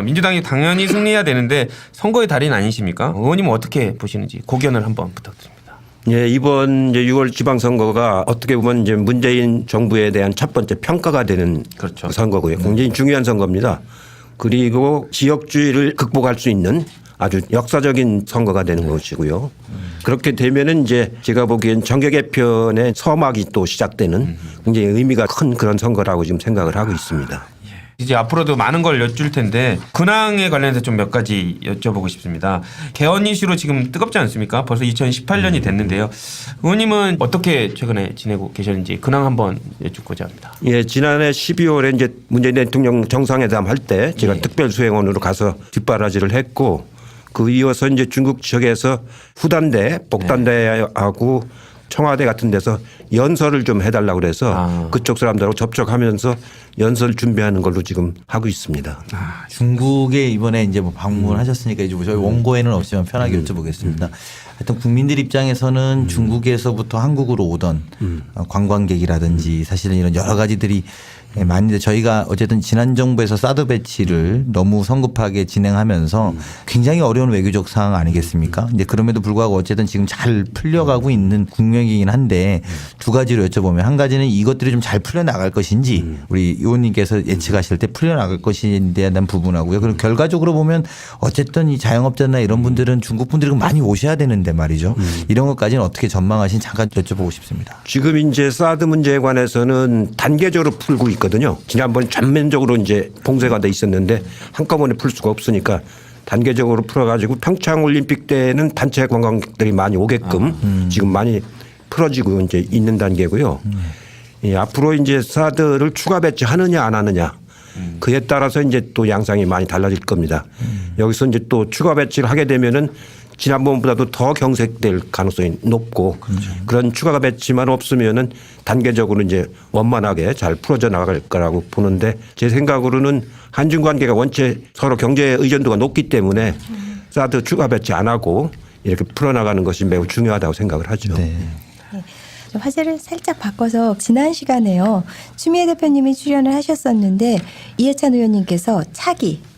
민주당이 당연히 승리해야 되는데 선거의 달인 아니십니까? 의원님은 어떻게 보시는지 고견을 한번 부탁드립니다. 예, 이번 이제 6월 지방선거가 어떻게 보면 이제 문재인 정부에 대한 첫 번째 평가가 되는 그렇죠. 선거고요. 굉장히 중요한 선거입니다. 그리고 지역주의를 극복할 수 있는 아주 역사적인 선거가 되는 것이고요. 그렇게 되면은 이제 제가 보기엔 정계 개편의 서막이 또 시작되는 굉장히 의미가 큰 그런 선거라고 지금 생각을 하고 있습니다. 이제 앞으로도 많은 걸 여쭐 텐데 근황에 관련해서 좀 몇 가지 여쭤보고 싶습니다. 개헌 이슈로 지금 뜨겁지 않습니까? 벌써 2018년이 됐는데요. 의원님은 어떻게 최근에 지내고 계셨는지 근황 한번 여쭙고자 합니다. 예, 지난해 12월에 이제 문재인 대통령 정상회담 할 때 제가 특별 수행원으로 가서 뒷바라지를 했고 그 이어서 이제 중국 측에서 후단대, 복단대하고 청와대 같은 데서 연설을 좀 해달라고 그래서 그쪽 사람들하고 접촉하면서 연설 준비하는 걸로 지금 하고 있습니다. 중국에 이번에 이제 뭐 방문하셨으니까 이제 뭐 저희 원고에는 없지만 편하게 여쭤보겠습니다. 하여튼 국민들 입장에서는 중국에서부터 한국으로 오던 관광객이라든지 사실은 이런 여러 가지들이 많은데 저희가 어쨌든 지난 정부에서 사드 배치를 너무 성급하게 진행하면서 굉장히 어려운 외교적 상황 아니겠습니까? 근데 그럼에도 불구하고 어쨌든 지금 잘 풀려가고 있는 국면이긴 한데 두 가지로 여쭤보면 한 가지는 이것들이 좀 잘 풀려나갈 것인지 우리 의원님께서 예측하실 때 풀려나갈 것인지에 대한 부분하고요. 그리고 결과적으로 보면 어쨌든 이 자영업자나 이런 분들은 중국 분들이 많이 오셔야 되는데 말이죠. 이런 것까지는 어떻게 전망하신 잠깐 여쭤보고 싶습니다. 지금 이제 사드 문제에 관해서는 단계적으로 풀고 있거든요. 지난번 전면적으로 이제 봉쇄가 돼 있었는데 한꺼번에 풀 수가 없으니까 단계적으로 풀어가지고 평창 올림픽 때는 단체 관광객들이 많이 오게끔 지금 많이 풀어지고 이제 있는 단계고요. 예, 앞으로 이제 사드를 추가 배치하느냐 안 하느냐 그에 따라서 이제 또 양상이 많이 달라질 겁니다. 여기서 이제 또 추가 배치를 하게 되면은 지난번보다도 더 경색될 가능성이 높고 그런 추가 배치만 없으면은 단계적으로 이제 원만하게 잘 풀어져 나갈 거라고 보는데 제 생각으로는 한중 관계가 원체 서로 경제 의존도가 높기 때문에 사드 추가 배치 안 하고 이렇게 풀어나가는 것이 매우 중요하다고 생각을 하죠. 네. 좀 화제를 살짝 바꿔서 지난 시간에요. 추미애 대표님이 출연을 하셨었는데 이해찬 의원님께서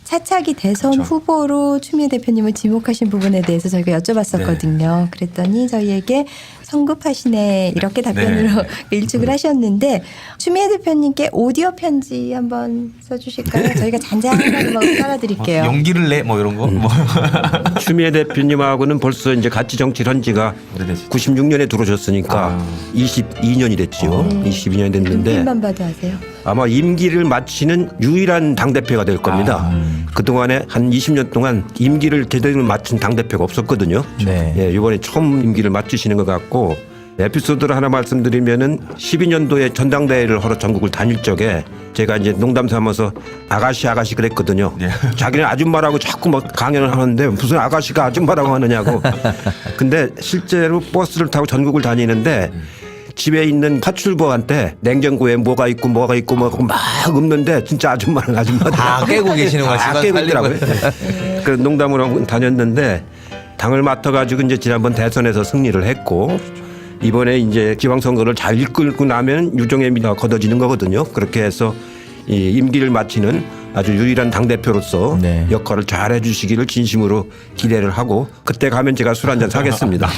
차차기 대선 그렇죠. 후보로 추미애 대표님을 지목하신 부분에 대해서 저희가 여쭤봤었거든요. 그랬더니 저희에게 성급하시네 이렇게 답변으로 일축을 하셨는데 추미애 대표님께 오디오 편지 한번 써주실까요? 저희가 잔잔하게 막 깔아드릴게요. 용기를 내 뭐 이런 거. 뭐. 추미애 대표님하고는 벌써 이제 같이 정치를 한 지가 오래됐어요. 96년에 들어오셨으니까 22년이 됐죠. 22년이 됐는데 눈빛만 봐도 아세요. 아마 임기를 마치는 유일한 당대표가 될 겁니다. 그동안에 한 20년 동안 임기를 제대로 마친 당대표가 없었거든요. 네. 예, 이번에 처음 임기를 마치시는 것 같고 에피소드를 하나 말씀드리면은 12년도에 전당대회를 하러 전국을 다닐 적에 제가 이제 농담 삼아서 아가씨 그랬거든요. 자기는 아줌마라고 자꾸 막 강연을 하는데 무슨 아가씨가 아줌마라고 하느냐고. 근데 실제로 버스를 타고 전국을 다니는데 집에 있는 파출부한테 냉장고에 뭐가 있고 막 읊는데 진짜 아줌마는 아줌마 다 깨고 계시는 거 다 깨고 있더라고요. 그래서 농담으로 하고 다녔는데 당을 맡아가지고 이제 지난번 대선에서 승리를 했고 이번에 이제 지방선거를 잘 이끌고 나면 유종의 미가 걷어지는 거거든요. 그렇게 해서 이 임기를 마치는 아주 유일한 당대표로서 역할을 잘 해주시기를 진심으로 기대를 하고 그때 가면 제가 술 한잔 사겠습니다.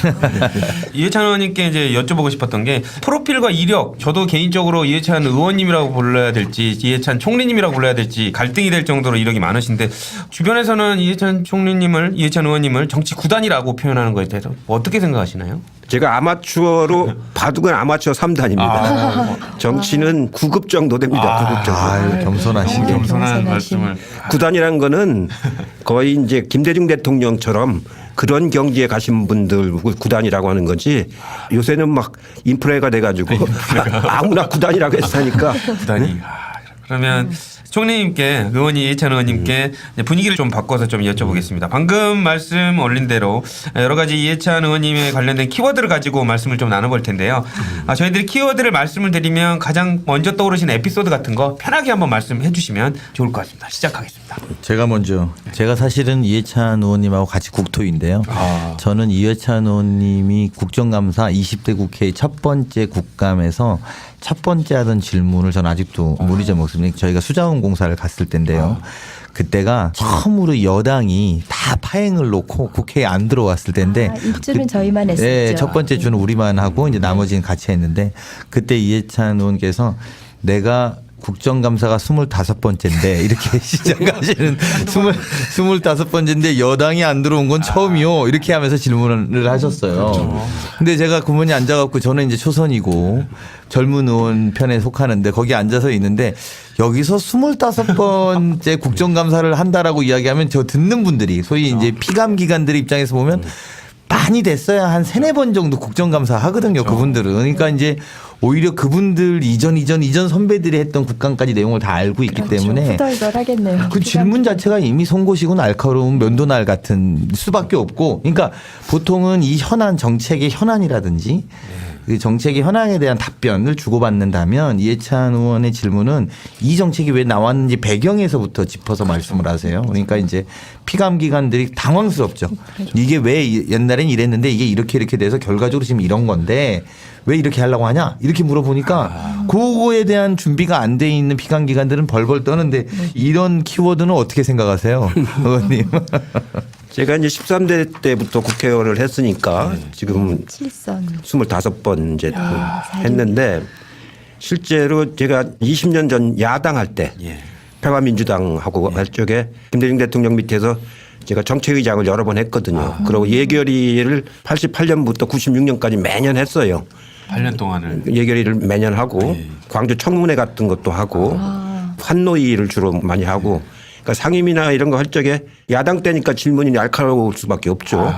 이해찬 의원님께 이제 여쭤보고 싶었던 게 프로필과 이력 저도 개인적으로 이해찬 의원님이라고 불러야 될지 이해찬 총리님이라고 불러야 될지 갈등이 될 정도로 이력이 많으신데 주변에서는 이해찬 의원님을 정치 구단이라고 표현하는 거에 대해서 어떻게 생각하시나요? 제가 아마추어로 바둑은 아마추어 3단입니다. 정치는 9급 정도 됩니다. 9급 정도. 겸손하시게. 겸손한 말씀을. 구단이라는 거는 거의 이제 김대중 대통령처럼 그런 경지에 가신 분들 구단이라고 하는 거지 요새는 막 인프레가 돼가지고 아무나 구단이라고 했으니까. 구단이. 그러면 총리님께 이해찬 의원님께 분위기를 좀 바꿔서 좀 여쭤보겠습니다. 방금 말씀 올린 대로 여러 가지 이해찬 의원님에 관련된 키워드를 가지고 말씀을 좀 나눠볼 텐데요. 저희들이 키워드를 말씀을 드리면 가장 먼저 떠오르시는 에피소드 같은 거 편하게 한번 말씀해 주시면 좋을 것 같습니다. 시작하겠습니다. 제가 사실은 이해찬 의원님하고 같이 국토인데요. 저는 이해찬 의원님이 국정감사 20대 국회의 첫 번째 국감에서 첫 번째 하던 질문을 저는 아직도 못 잊어먹습니다. 저희가 수자원 공사를 갔을 때인데요. 그때가 처음으로 여당이 다 파행을 놓고 국회에 안 들어왔을 때인데 일주는 저희만 했었죠. 네, 첫 번째 주는 우리만 하고 이제 나머지는 같이 했는데 그때 이해찬 의원께서 내가 국정감사가 25번째인데 이렇게 시작하시는 25번째인데 여당이 안 들어온 건 처음이요. 이렇게 하면서 질문을 하셨어요. 근데 제가 구문이 앉아갖고 저는 이제 초선이고 젊은 의원 편에 속하는데 거기 앉아서 있는데 여기서 25번째 국정감사를 한다라고 이야기하면 저 듣는 분들이 소위 이제 피감 기관들의 입장에서 보면 많이 됐어야 한 3-4번 정도 국정감사 하거든요. 그분들은. 그러니까 이제 오히려 그분들 이전 선배들이 했던 국감까지 내용을 다 알고 있기 때문에 후덜덜하겠네요. 그 질문 자체가 이미 송곳이고 날카로운 면도날 같은 수밖에 없고 그러니까 보통은 이 현안 정책의 현안이라든지 그 정책의 현황에 대한 답변을 주고받는다면 이해찬 의원의 질문은 이 정책이 왜 나왔는지 배경에서부터 짚어서 말씀을 하세요. 그러니까 이제 피감기관들이 당황스럽죠. 이게 왜 옛날엔 이랬는데 이게 이렇게 돼서 결과적으로 지금 이런 건데 왜 이렇게 하려고 하냐 이렇게 물어보니까 그거에 대한 준비가 안 돼 있는 피감기관들은 벌벌 떠는데 이런 키워드는 어떻게 생각하세요, 의원님? 제가 이제 13대 때부터 국회의원을 했으니까 지금 7선. 25번 이제 했는데 실제로 제가 20년 전 야당할 때 평화민주당하고 할 적에 김대중 대통령 밑에서 제가 정책의장을 여러 번 했거든요. 그리고 예결위를 88년부터 96년까지 매년 했어요. 8년 동안을. 예결위를 매년 하고 광주 청문회 같은 것도 하고 환노위를 주로 많이 하고 그러니까 상임이나 이런 거 할 적에 야당 때니까 질문이 날카로울 수밖에 없죠.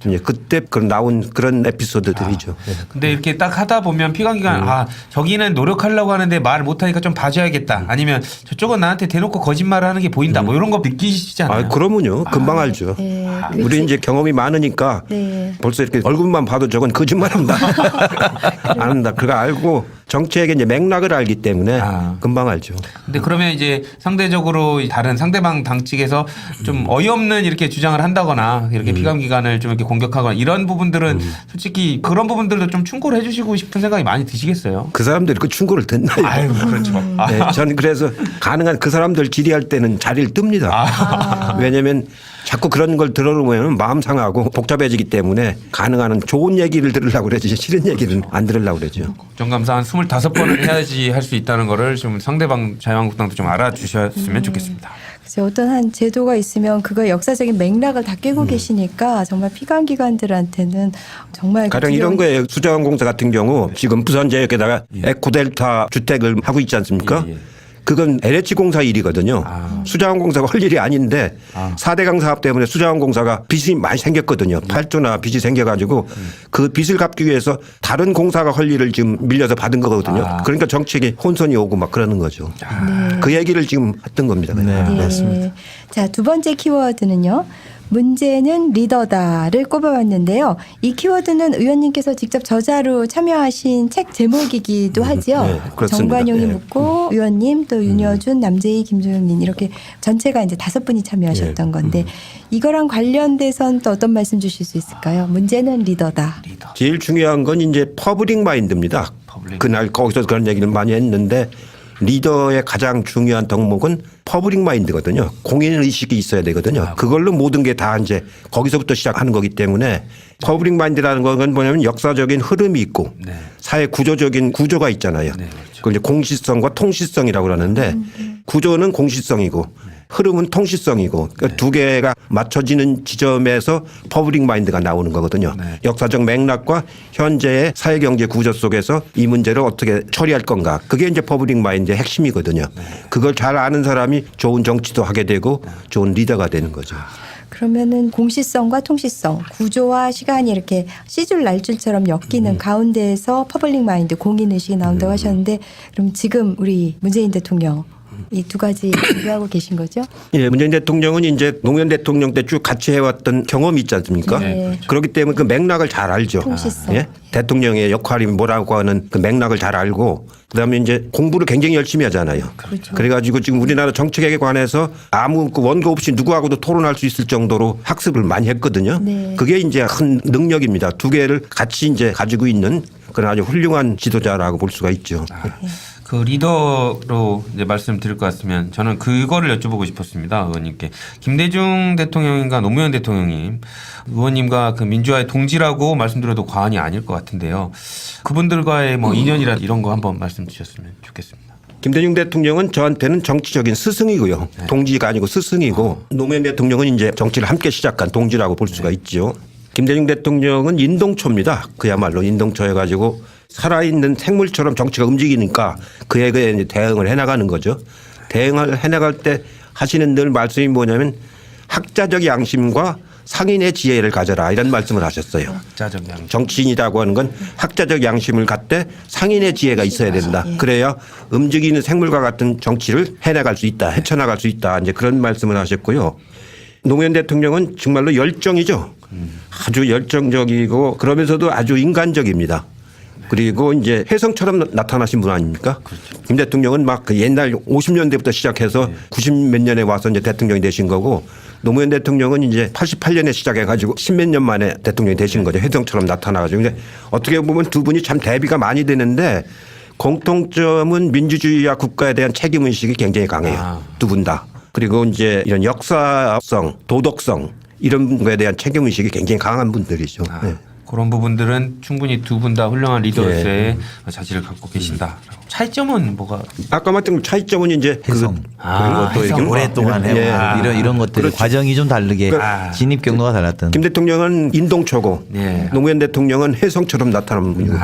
이제 그때 나온 그런 에피소드들이죠. 근데 이렇게 딱 하다 보면 피감기관 저기는 노력하려고 하는데 말 못하니까 좀 봐줘야겠다. 아니면 저쪽은 나한테 대놓고 거짓말을 하는 게 보인다. 뭐 이런 거 느끼시잖아요. 그러면요. 금방 알죠. 네. 우리 이제 경험이 많으니까 네. 벌써 이렇게 얼굴만 봐도 저건 거짓말한다. 안 한다. 그거 알고 정치에게 이제 맥락을 알기 때문에 금방 알죠. 근데 그러면 이제 상대적으로 다른 상대방 당 측에서 좀 어이없는 이렇게 주장을 한다거나 이렇게 피감기관을 좀 이렇게 공격하거나 이런 부분들은 솔직히 그런 부분들도 좀 충고를 해주시고 싶은 생각이 많이 드시겠어요? 그 사람들이 그 충고를 듣나요? 아유, 그렇죠. 네, 저는 그래서 가능한 그 사람들 질의할 때는 자리를 뜹니다. 왜냐하면 자꾸 그런 걸 들어보면 마음 상하고 복잡해지기 때문에 가능한 한 좋은 얘기를 들으려고 그러지 싫은 얘기는 안 들으려고 그러죠. 국정감사 한 25번을 해야지 할 수 있다는 거를 좀 상대방 자유한국당도 좀 알아주셨으면 좋겠습니다. 그래서 어떤 한 제도가 있으면 그거 역사적인 맥락을 다 깨고 계시니까 정말 피감기관들한테는 정말 가령 이런 거예요. 수자원공사 같은 경우 지금 부산제역에다가 에코델타 주택을 하고 있지 않습니까? 그건 LH공사 일이거든요. 수자원공사가 할 일이 아닌데 4대강 사업 때문에 수자원공사가 빚이 많이 생겼거든요. 8조나 빚이 생겨가지고 그 빚을 갚기 위해서 다른 공사가 할 일을 지금 밀려서 받은 거거든요. 그러니까 정책에 혼선이 오고 막 그러는 거죠. 그 얘기를 지금 했던 겁니다. 네, 맞습니다. 자, 두 번째 키워드는요. 문제는 리더다를 꼽아봤는데요. 이 키워드는 의원님께서 직접 저자로 참여하신 책 제목이기도 하죠. 네, 그렇습니다. 정관용이 네. 묻고 의원님 또 윤여준, 남재희, 김종민 이렇게 전체가 이제 5분이 참여하셨던 건데 이거랑 관련돼선 또 어떤 말씀 주실 수 있을까요? 문제는 리더다. 제일 중요한 건 이제 퍼블릭 마인드입니다. 그날 거기서 그런 얘기를 많이 했는데 리더의 가장 중요한 덕목은 퍼블릭 마인드거든요. 공인 의식이 있어야 되거든요. 그걸로 모든 게 다 이제 거기서부터 시작하는 거기 때문에 퍼블릭 마인드라는 건 뭐냐면 역사적인 흐름이 있고 사회 구조적인 구조가 있잖아요. 그걸 이제 공시성과 통시성이라고 그러는데 구조는 공시성이고 흐름은 통시성이고 그러니까 두 개가 맞춰지는 지점에서 퍼블릭 마인드가 나오는 거거든요. 역사적 맥락과 현재의 사회경제 구조 속에서 이 문제를 어떻게 처리할 건가. 그게 이제 퍼블릭 마인드의 핵심이거든요. 그걸 잘 아는 사람이 좋은 정치도 하게 되고 좋은 리더가 되는 거죠. 그러면은 공시성과 통시성, 구조와 시간이 이렇게 시줄 날줄처럼 엮이는 가운데에서 퍼블릭 마인드, 공인의식이 나온다고 하셨는데 그럼 지금 우리 문재인 대통령 이 두 가지 준비하고 계신 거죠? 예, 문재인 대통령은 이제 노무현 대통령 때 쭉 같이 해왔던 경험이 있지 않습니까? 네. 그렇기 때문에 그 맥락을 잘 알죠. 통시성. 예? 대통령의 역할이 뭐라고 하는 그 맥락을 잘 알고 그다음에 이제 공부를 굉장히 열심히 하잖아요. 그렇죠. 그래가지고 지금 우리나라 정책에 관해서 아무 그 원고 없이 누구하고도 토론할 수 있을 정도로 학습을 많이 했거든요. 네. 그게 이제 큰 능력입니다. 두 개를 같이 이제 가지고 있는 그런 아주 훌륭한 지도자라고 볼 수가 있죠. 그 리더로 이제 말씀드릴 것 같으면 저는 그거를 여쭤보고 싶었습니다. 의원님께. 김대중 대통령인가 노무현 대통령님 의원님과 그 민주화의 동지라고 말씀드려도 과언이 아닐 것 같은데요. 그분들과의 뭐 인연이라 이런 거 한번 말씀 주셨으면 좋겠습니다. 김대중 대통령은 저한테는 정치적인 스승이고요. 네. 동지가 아니고 스승이고 노무현 대통령은 이제 정치를 함께 시작한 동지라고 볼 수가 있죠. 김대중 대통령은 인동초입니다. 그야말로 인동초여가지고 살아있는 생물처럼 정치가 움직이니까 그에 이제 대응을 해나가는 거죠. 대응을 해나갈 때 하시는 늘 말씀이 뭐냐면 학자적 양심과 상인의 지혜를 가져라 이런 말씀을 하셨어요. 학자적 양심. 정치인이라고 하는 건 학자적 양심을 갖되 상인의 지혜가 있어야 된다. 그래야 움직이는 생물과 같은 정치를 해나갈 수 있다. 헤쳐나갈 수 있다. 이제 그런 말씀을 하셨고요. 노무현 대통령은 정말로 열정이죠. 아주 열정적이고 그러면서도 아주 인간적입니다. 그리고 이제 혜성처럼 나타나신 분 아닙니까? 그렇죠. 김 대통령은 막 그 옛날 50년대부터 시작해서 90 몇 년에 와서 이제 대통령이 되신 거고 노무현 대통령은 이제 88년에 시작해가지고 10몇 년 만에 대통령이 되신 거죠. 혜성처럼 나타나가지고. 근데 어떻게 보면 두 분이 참 대비가 많이 되는데 공통점은 민주주의와 국가에 대한 책임의식이 굉장히 강해요. 두 분 다. 그리고 이제 이런 역사성, 도덕성 이런 거에 대한 책임의식이 굉장히 강한 분들이죠. 네. 그런 부분들은 충분히 두 분 다 훌륭한 리더로서의 자질을 갖고 계신다. 차이점은 뭐가? 아까 말했던 차이점은 이제 해성 그리고 또 이렇게 오랫동안 해온 이런 것들 그렇죠. 과정이 좀 다르게 진입 경로가 달랐던. 김 대통령은 인동초고 예. 노무현 대통령은 혜성처럼 나타나는 분이죠.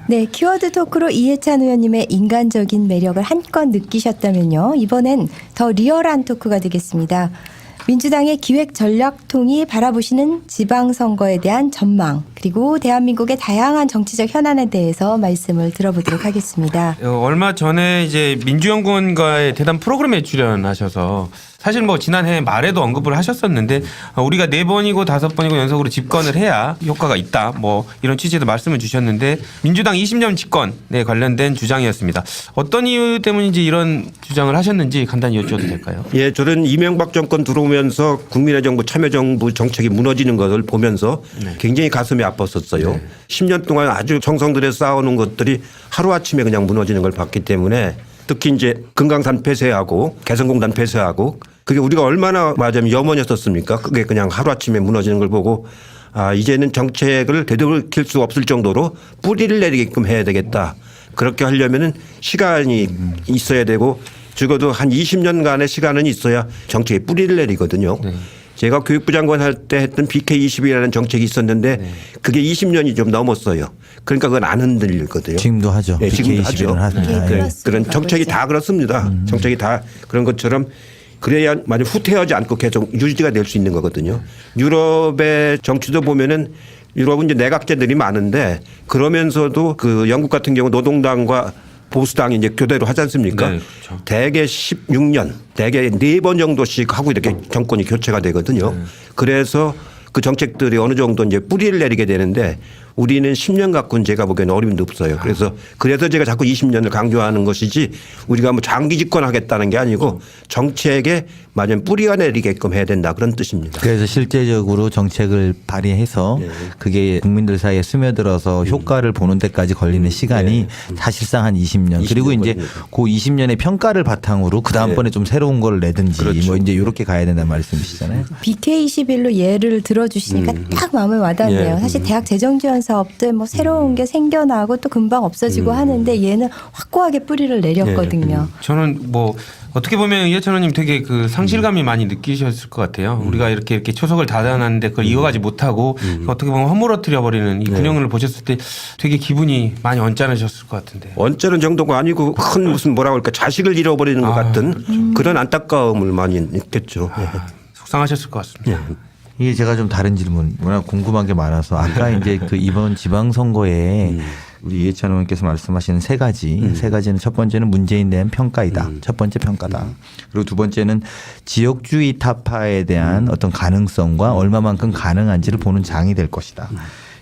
네, 키워드 토크로 이해찬 의원님의 인간적인 매력을 한껏 느끼셨다면요. 이번엔 더 리얼한 토크가 되겠습니다. 민주당의 기획전략통이 바라보시는 지방선거에 대한 전망 그리고 대한민국의 다양한 정치적 현안에 대해서 말씀을 들어보도록 하겠습니다. 얼마 전에 이제 민주연구원과의 대담 프로그램에 출연하셔서 사실 뭐 지난해 말에도 언급을 하셨었는데 우리가 4번이고 5번이고 연속으로 집권을 해야 효과가 있다. 뭐 이런 취지도 말씀을 주셨는데 민주당 20년 집권에 관련된 주장이었습니다. 어떤 이유 때문인지 이런 주장을 하셨는지 간단히 여쭤도 될까요? 예, 저는 이명박 정권 들어오면서 국민의 정부 참여정부 정책이 무너지는 것을 보면서 굉장히 가슴이 아팠었어요. 10년 동안 아주 정성들여 쌓아오는 것들이 하루아침에 그냥 무너지는 걸 봤기 때문에 특히 이제 금강산 폐쇄하고 개성공단 폐쇄하고 그게 우리가 얼마나 말하자면 염원이었었습니까? 그게 그냥 하루아침에 무너지는 걸 보고 아, 이제는 정책을 되돌릴 수 없을 정도로 뿌리를 내리게끔 해야 되겠다. 그렇게 하려면은 시간이 있어야 되고 적어도 한 20년간의 시간은 있어야 정책에 뿌리를 내리거든요. 제가 교육부 장관 할 때 했던 BK20이라는 정책이 있었는데 그게 20년이 좀 넘었어요. 그러니까 그건 안 흔들리거든요. 지금도 하죠. 네, 지금도 BK21은 하죠. 하죠. 그런 정책이 다 그렇습니다. 정책이 다 그런 것처럼 그래야 만약 후퇴하지 않고 계속 유지가 될 수 있는 거거든요. 유럽의 정치도 보면은 유럽은 이제 내각제들이 많은데 그러면서도 그 영국 같은 경우 노동당과 보수당이 이제 교대로 하지 않습니까? 네, 그렇죠. 대개 16년, 대개 4번 정도씩 하고 이렇게 정권이 교체가 되거든요. 그래서 그 정책들이 어느 정도 이제 뿌리를 내리게 되는데 우리는 10년 갖고는 제가 보기에는 어림도 없어요. 그래서 제가 자꾸 20년을 강조하는 것이지 우리가 뭐 장기 집권하겠다는 게 아니고 정책에 맞은 뿌리가 내리게끔 해야 된다 그런 뜻입니다. 그래서 실제적으로 정책을 발의해서 그게 국민들 사이에 스며들어서 효과를 보는 데까지 걸리는 시간이 사실상 한 20년. 그리고 이제 그 20년의 평가를 바탕으로 그 다음번에 좀 새로운 걸 내든지 뭐 이제 이렇게 가야 된다는 말씀이시잖아요. BK21로 예를 들어주시니까 딱 마음에 와닿네요. 사실 대학 재정지원 사업들 뭐 새로운 게 생겨나고 또 금방 없어지고 하는데 얘는 확고하게 뿌리를 내렸거든요. 저는 뭐 어떻게 보면 이해찬 의원님 되게 그 상실감이 많이 느끼셨을 것 같아요. 우리가 이렇게 초석을 닫아놨는데 그걸 이어가지 못하고 어떻게 보면 허물어뜨려 버리는 이 군형을 보셨을 때 되게 기분이 많이 언짢으셨을 것 같은데. 언짢은 정도가 아니고 큰 무슨 뭐라고 할까 자식을 잃어버리는 것 같은 그런 안타까움을 많이 느꼈죠. 속상하셨을 것 같습니다. 이게 제가 좀 다른 질문, 워낙 궁금한 게 많아서 아까 이제 그 이번 지방선거에 우리 이해찬 의원께서 말씀하시는 세 가지는 첫 번째는 문재인에 대한 평가이다. 첫 번째 평가다. 그리고 두 번째는 지역주의 타파에 대한 어떤 가능성과 얼마만큼 가능한지를 보는 장이 될 것이다.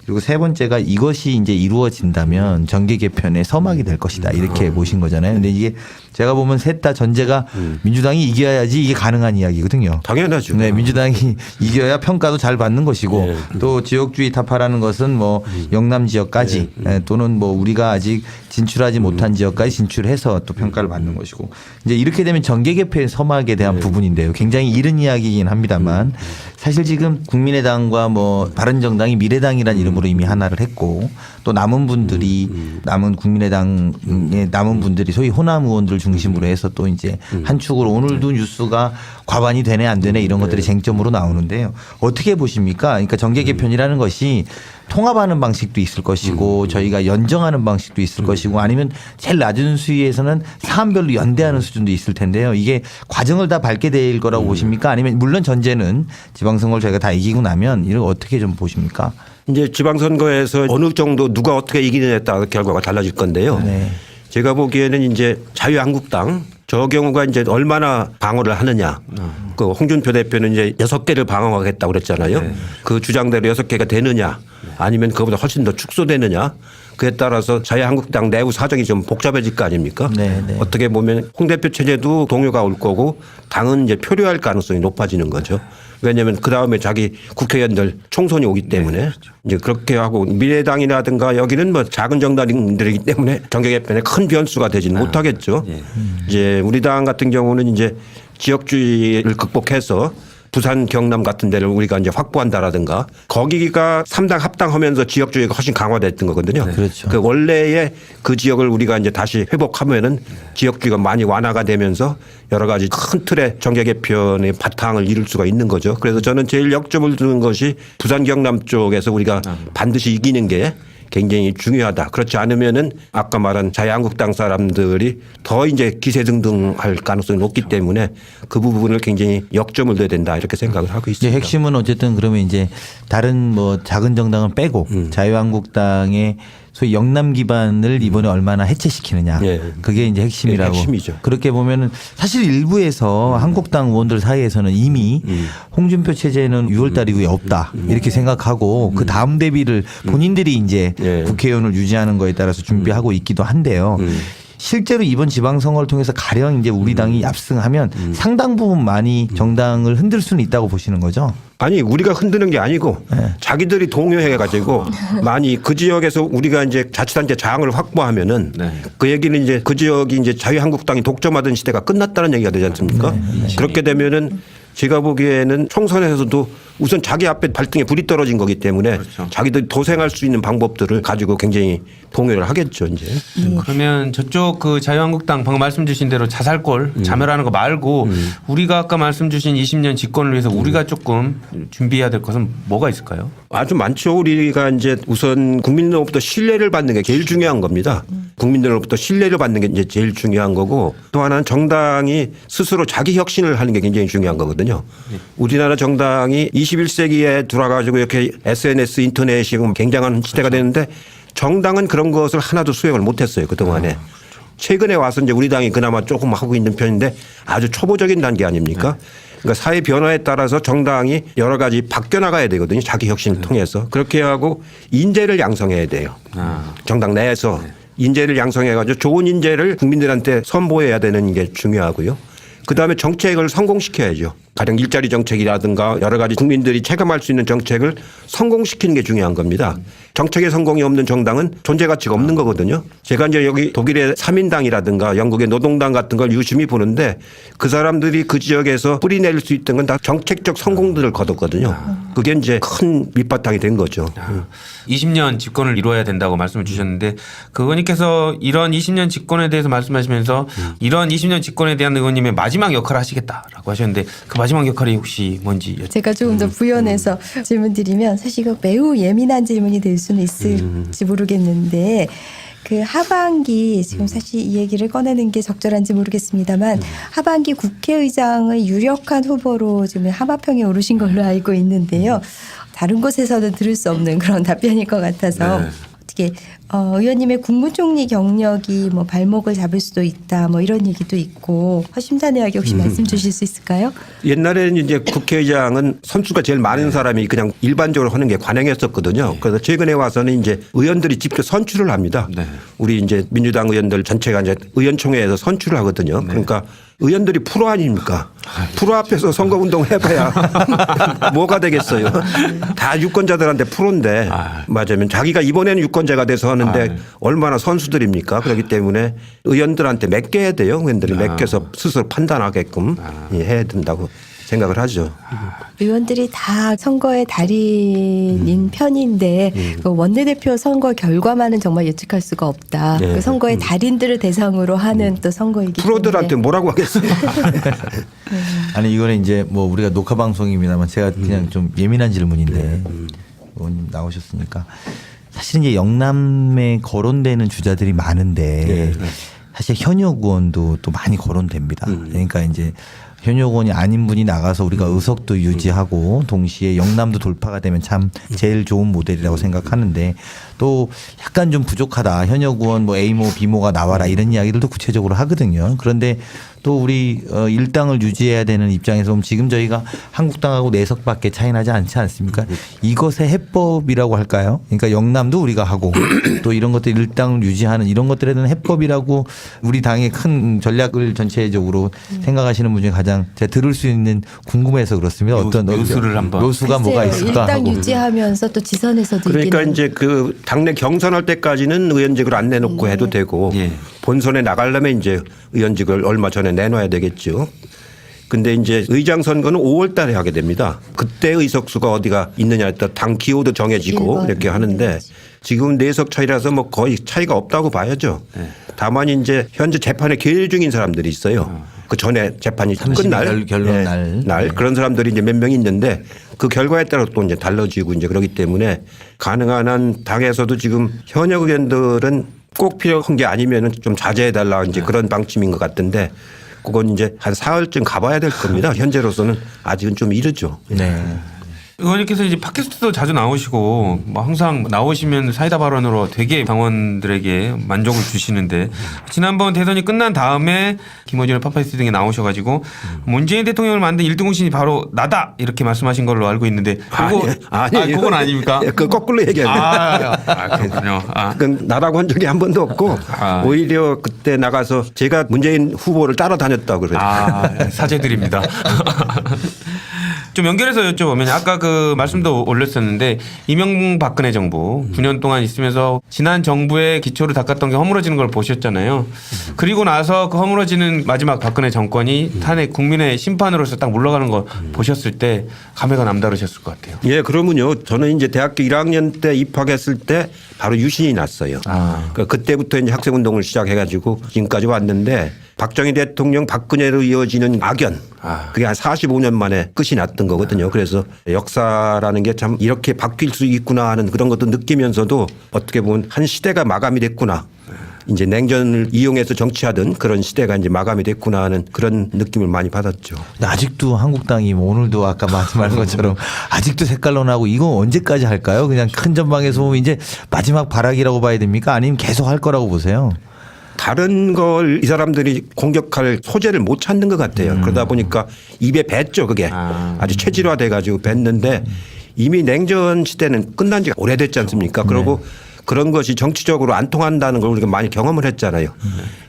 그리고 세 번째가 이것이 이제 이루어진다면 정계 개편의 서막이 될 것이다. 이렇게 보신 거잖아요. 근데 이게 제가 보면 셋 다 전제가 민주당이 이겨야지 이게 가능한 이야기거든요. 당연하죠. 네, 민주당이 이겨야 평가도 잘 받는 것이고 또 지역주의 타파라는 것은 뭐 영남 지역까지 또는 뭐 우리가 아직 진출하지 못한 지역까지 진출해서 또 평가를 받는 것이고 이제 이렇게 되면 정계 개편의 서막에 대한 부분인데요. 굉장히 이른 이야기이긴 합니다만 사실 지금 국민의당과 뭐 바른정당이 미래당이라는 이름으로 이미 하나를 했고 또 남은 분들이 남은 국민의당의 남은 분들이 소위 호남 의원들 중심으로 해서 또 이제 한 축으로 오늘도 뉴스가 과반이 되네 안 되네 이런 것들이 쟁점으로 나오는데요. 어떻게 보십니까? 그러니까 정계 개편이라는 것이 통합하는 방식도 있을 것이고 저희가 연정하는 방식도 있을 것이고 아니면 제일 낮은 수위에서는 사안별로 연대하는 수준도 있을 텐데요. 이게 과정을 다 밟게 될 거라고 보십니까? 아니면 물론 전제는 지방선거를 저희가 다 이기고 나면 이걸 어떻게 좀 보십니까? 이제 지방선거에서 어느 정도 누가 어떻게 이기느냐에 따라 결과가 달라질 건데요. 네. 제가 보기에는 이제 자유한국당 저 경우가 이제 얼마나 방어를 하느냐. 그 홍준표 대표는 이제 6개를 방어하겠다고 그랬잖아요. 그 주장대로 6개가 되느냐 아니면 그보다 훨씬 더 축소되느냐. 그에 따라서 자유한국당 내부 사정이 좀 복잡해질 거 아닙니까? 네. 어떻게 보면 홍 대표 체제도 동요가 올 거고 당은 이제 표류할 가능성이 높아지는 거죠. 왜냐하면 그 다음에 자기 국회의원들 총선이 오기 때문에 이제 그렇게 하고 미래당이라든가 여기는 뭐 작은 정당들이기 때문에 정계 개편에 큰 변수가 되지는 못하겠죠. 이제 우리 당 같은 경우는 이제 지역주의를 극복해서 부산, 경남 같은 데를 우리가 이제 확보한다라든가 거기가 3당 합당하면서 지역주의가 훨씬 강화됐던 거거든요. 그렇죠. 그 원래의 그 지역을 우리가 이제 다시 회복하면은 지역주의가 많이 완화가 되면서 여러 가지 큰 틀의 정계 개편의 바탕을 이룰 수가 있는 거죠. 그래서 저는 제일 역점을 두는 것이 부산, 경남 쪽에서 우리가 반드시 이기는 게 굉장히 중요하다. 그렇지 않으면은 아까 말한 자유한국당 사람들이 더 이제 기세등등할 가능성이 높기 때문에 그 부분을 굉장히 역점을 둬야 된다 이렇게 생각을 하고 이제 있습니다. 핵심은 어쨌든 그러면 이제 다른 뭐 작은 정당은 빼고 자유한국당의 소위 영남 기반을 이번에 얼마나 해체시키느냐. 예. 그게 이제 핵심이라고. 핵심이죠. 그렇게 보면은 사실 일부에서 한국당 의원들 사이에서는 이미 홍준표 체제는 6월 달 이후에 없다. 이렇게 생각하고 그 다음 대비를 본인들이 이제 예. 국회의원을 유지하는 거에 따라서 준비하고 있기도 한데요. 실제로 이번 지방선거를 통해서 가령 이제 우리 당이 압승하면 상당 부분 많이 정당을 흔들 수는 있다고 보시는 거죠. 아니 우리가 흔드는 게 아니고 자기들이 동요해 가지고 많이 그 지역에서 우리가 이제 자치단체 장을 확보하면은 그 얘기는 이제 그 지역이 이제 자유한국당이 독점하던 시대가 끝났다는 얘기가 되지 않습니까? 그렇게 되면은 제가 보기에는 총선에서도 우선 자기 앞에 발등에 불이 떨어진 거기 때문에 자기들이 도생할 수 있는 방법들을 가지고 굉장히 동요를 하겠죠 이제. 그러면 저쪽 그 자유한국당 방금 말씀 주신 대로 자살골 자멸하는 거 말고 우리가 아까 말씀 주신 20년 집권을 위해서 우리가 조금 준비해야 될 것은 뭐가 있을까요? 아주 많죠. 우리가 이제 우선 국민들로부터 신뢰를 받는 게 제일 중요한 겁니다. 국민들로부터 신뢰를 받는 게 이제 제일 중요한 거고 또 하나는 정당이 스스로 자기 혁신을 하는 게 굉장히 중요한 거거든요. 우리나라 정당이 21세기에 들어와가지고 이렇게 SNS 인터넷이 굉장한 시대가 되는데 정당은 그런 것을 하나도 수행을 못했어요 그동안에. 최근에 와서 이제 우리 당이 그나마 조금 하고 있는 편인데 아주 초보적인 단계 아닙니까? 그러니까 사회 변화에 따라서 정당이 여러 가지 바뀌어 나가야 되거든요. 자기 혁신을 통해서. 그렇게 하고 인재를 양성해야 돼요. 정당 내에서 인재를 양성해가지고 좋은 인재를 국민들한테 선보여야 되는 게 중요하고요. 그다음에 정책을 성공시켜야죠. 가령 일자리 정책이라든가 여러 가지 국민들이 체감할 수 있는 정책을 성공시키는 게 중요한 겁니다. 정책의 성공이 없는 정당은 존재 가치가 없는 거거든요. 제가 이제 여기 독일의 3인당이라든가 영국의 노동당 같은 걸 유심히 보는데 그 사람들이 그 지역에서 뿌리낼 수 있던 건 다 정책적 성공들을 거뒀거든요. 그게 이제 큰 밑바탕이 된 거죠. 20년 집권을 이루어야 된다고 말씀을 주셨는데 그 의원님께서 이런 20년 집권에 대해서 말씀하시면서 이런 20년 집권에 대한 의원님의 마지막 역할을 하시겠다라고 하셨는데 그 마지막 역할이 혹시 뭔지 제가 조금 더 부연해서 질문드리면 사실 이거 매우 예민한 질문이 될 수는 있을지 모르겠는데 그 하반기 지금 사실 이 얘기를 꺼내는 게 적절한지 모르겠습니다만 하반기 국회의장의 유력한 후보로 지금 하마평에 오르신 걸로 알고 있는데요. 다른 곳에서는 들을 수 없는 그런 답변일 것 같아서 어떻게 의원님의 국무총리 경력이 뭐 발목을 잡을 수도 있다 뭐 이런 얘기도 있고 허심탄회하게 혹시 말씀 주실 수 있을까요? 옛날에는 이제 국회의장은 선수가 제일 많은 사람이 그냥 일반적으로 하는 게 관행이었었거든요. 그래서 최근에 와서는 이제 의원들이 직접 선출을 합니다. 네. 우리 이제 민주당 의원들 전체가 이제 의원총회에서 선출을 하거든요. 그러니까 의원들이 프로 아닙니까? 프로 앞에서 선거운동 해봐야 뭐가 되겠어요. 다 유권자들한테 프로인데 맞으면 자기가 이번에는 유권자가 돼서 하는데 얼마나 선수들입니까? 그렇기 때문에 의원들한테 맡겨야 돼요. 의원들이 맡겨서 스스로 판단하게끔 해야 된다고 생각을 하죠. 의원들이 다 선거의 달인인 편인데 그 원내대표 선거 결과만은 정말 예측할 수가 없다. 네. 그 선거의 달인들을 대상으로 하는 또 선거이기 프로들한테 때문에. 뭐라고 하겠어요. 아니 이거는 이제 뭐 우리가 녹화 방송입니다만 제가 그냥 좀 예민한 질문인데 의원님 나오셨으니까 사실 이제 영남에 거론되는 주자들이 많은데 사실 현역 의원도 또 많이 거론됩니다. 그러니까 이제 현역 의원이 아닌 분이 나가서 우리가 의석도 유지하고 동시에 영남도 돌파가 되면 참 제일 좋은 모델이라고 생각하는데 또 약간 좀 부족하다. 현역 의원 뭐 A모 B모가 나와라 이런 이야기들도 구체적으로 하거든요. 그런데 또 우리 일당을 유지해야 되는 입장에서 보면 지금 저희가 한국당하고 4석밖에 차이 나지 않지 않습니까? 이것의 해법이라고 할까요? 그러니까 영남도 우리가 하고 또 이런 것들 일당을 유지하는 이런 것들에 대한 해법이라고 우리 당의 큰 전략을 전체적으로 생각하시는 분 중에 가장 제가 들을 수 있는 궁금해서 그렇습니다. 어떤 묘수를 한번. 묘수가 뭐가 글쎄요, 있을까 일당 하고. 유지하면서 또 지선에서도 그러니까 이기는. 이제 그 당내 경선할 때까지는 의원직을 안 내놓고 해도 되고 예. 본선에 나가려면 이제 의원직을 얼마 전에 내놔야 되겠죠. 근데 이제 의장 선거는 5월 달에 하게 됩니다. 그때 의석수가 어디가 있느냐에 따라 당 기호도 정해지고 일반. 이렇게 하는데 지금 4석 차이라서 뭐 거의 차이가 없다고 봐야죠. 다만 이제 현재 재판에 계류 중인 사람들이 있어요. 그 전에 재판이 30일 끝날 결론 날. 그런 사람들이 이제 몇 명 있는데 그 결과에 따라 또 이제 달라지고 이제 그러기 때문에 가능한 한 당에서도 지금 현역 의원들은 꼭 필요한 게 아니면은 좀 자제해 달라 이제 그런 방침인 것 같은데 그건 이제 한 사흘쯤 가봐야 될 겁니다. 현재로서는 아직은 좀 이르죠. 네. 의원님께서 이제 팟캐스트도 자주 나오시고 뭐 항상 나오시면 사이다 발언으로 되게 당원들에게 만족을 주시는데 지난번 대선이 끝난 다음에 김어준의 팟캐스트 등에 나오셔가지고 문재인 대통령을 만든 1등 공신이 바로 나다 이렇게 말씀하신 걸로 알고 있는데 아니에요. 그건 아닙니까? 그 거꾸로 얘기하면 그렇군요. 그건 나라고 한 적이 한 번도 없고 오히려 그때 나가서 제가 문재인 후보를 따라다녔다고 그래요. 사죄드립니다. 좀 연결해서 여쭤보면 아까 그 말씀도 올렸었는데 이명박근혜 정부 9년 동안 있으면서 지난 정부의 기초를 닦았던 게 허물어지는 걸 보셨잖아요. 그리고 나서 그 허물어지는 마지막 박근혜 정권이 탄핵 국민의 심판으로서 딱 물러가는 거 보셨을 때 감회가 남다르셨을 것 같아요. 예, 그러면요. 저는 이제 대학교 1학년 때 입학했을 때 바로 유신이 났어요. 그러니까 그때부터 이제 학생운동을 시작해가지고 지금까지 왔는데 박정희 대통령 박근혜로 이어지는 악연 그게 한 45년 만에 끝이 났던 거거든요. 그래서 역사라는 게 참 이렇게 바뀔 수 있구나 하는 그런 것도 느끼면서도 어떻게 보면 한 시대가 마감이 됐구나. 이제 냉전을 이용해서 정치하던 그런 시대가 이제 마감이 됐구나 하는 그런 느낌을 많이 받았죠. 근데 아직도 한국당이 뭐 오늘도 아까 말씀하신 것처럼 아직도 색깔로 나고 이거 언제까지 할까요? 그냥 큰 전방에서 보면 이제 마지막 발악이라고 봐야 됩니까? 아니면 계속 할 거라고 보세요? 다른 걸 이 사람들이 공격할 소재를 못 찾는 것 같아요. 그러다 보니까 입에 뱉죠 그게 아주 체질화돼 가지고 뱉는데 이미 냉전 시대는 끝난 지가 오래됐지 않습니까? 그리고 그런 것이 정치적으로 안 통한다는 걸 우리가 많이 경험을 했잖아요.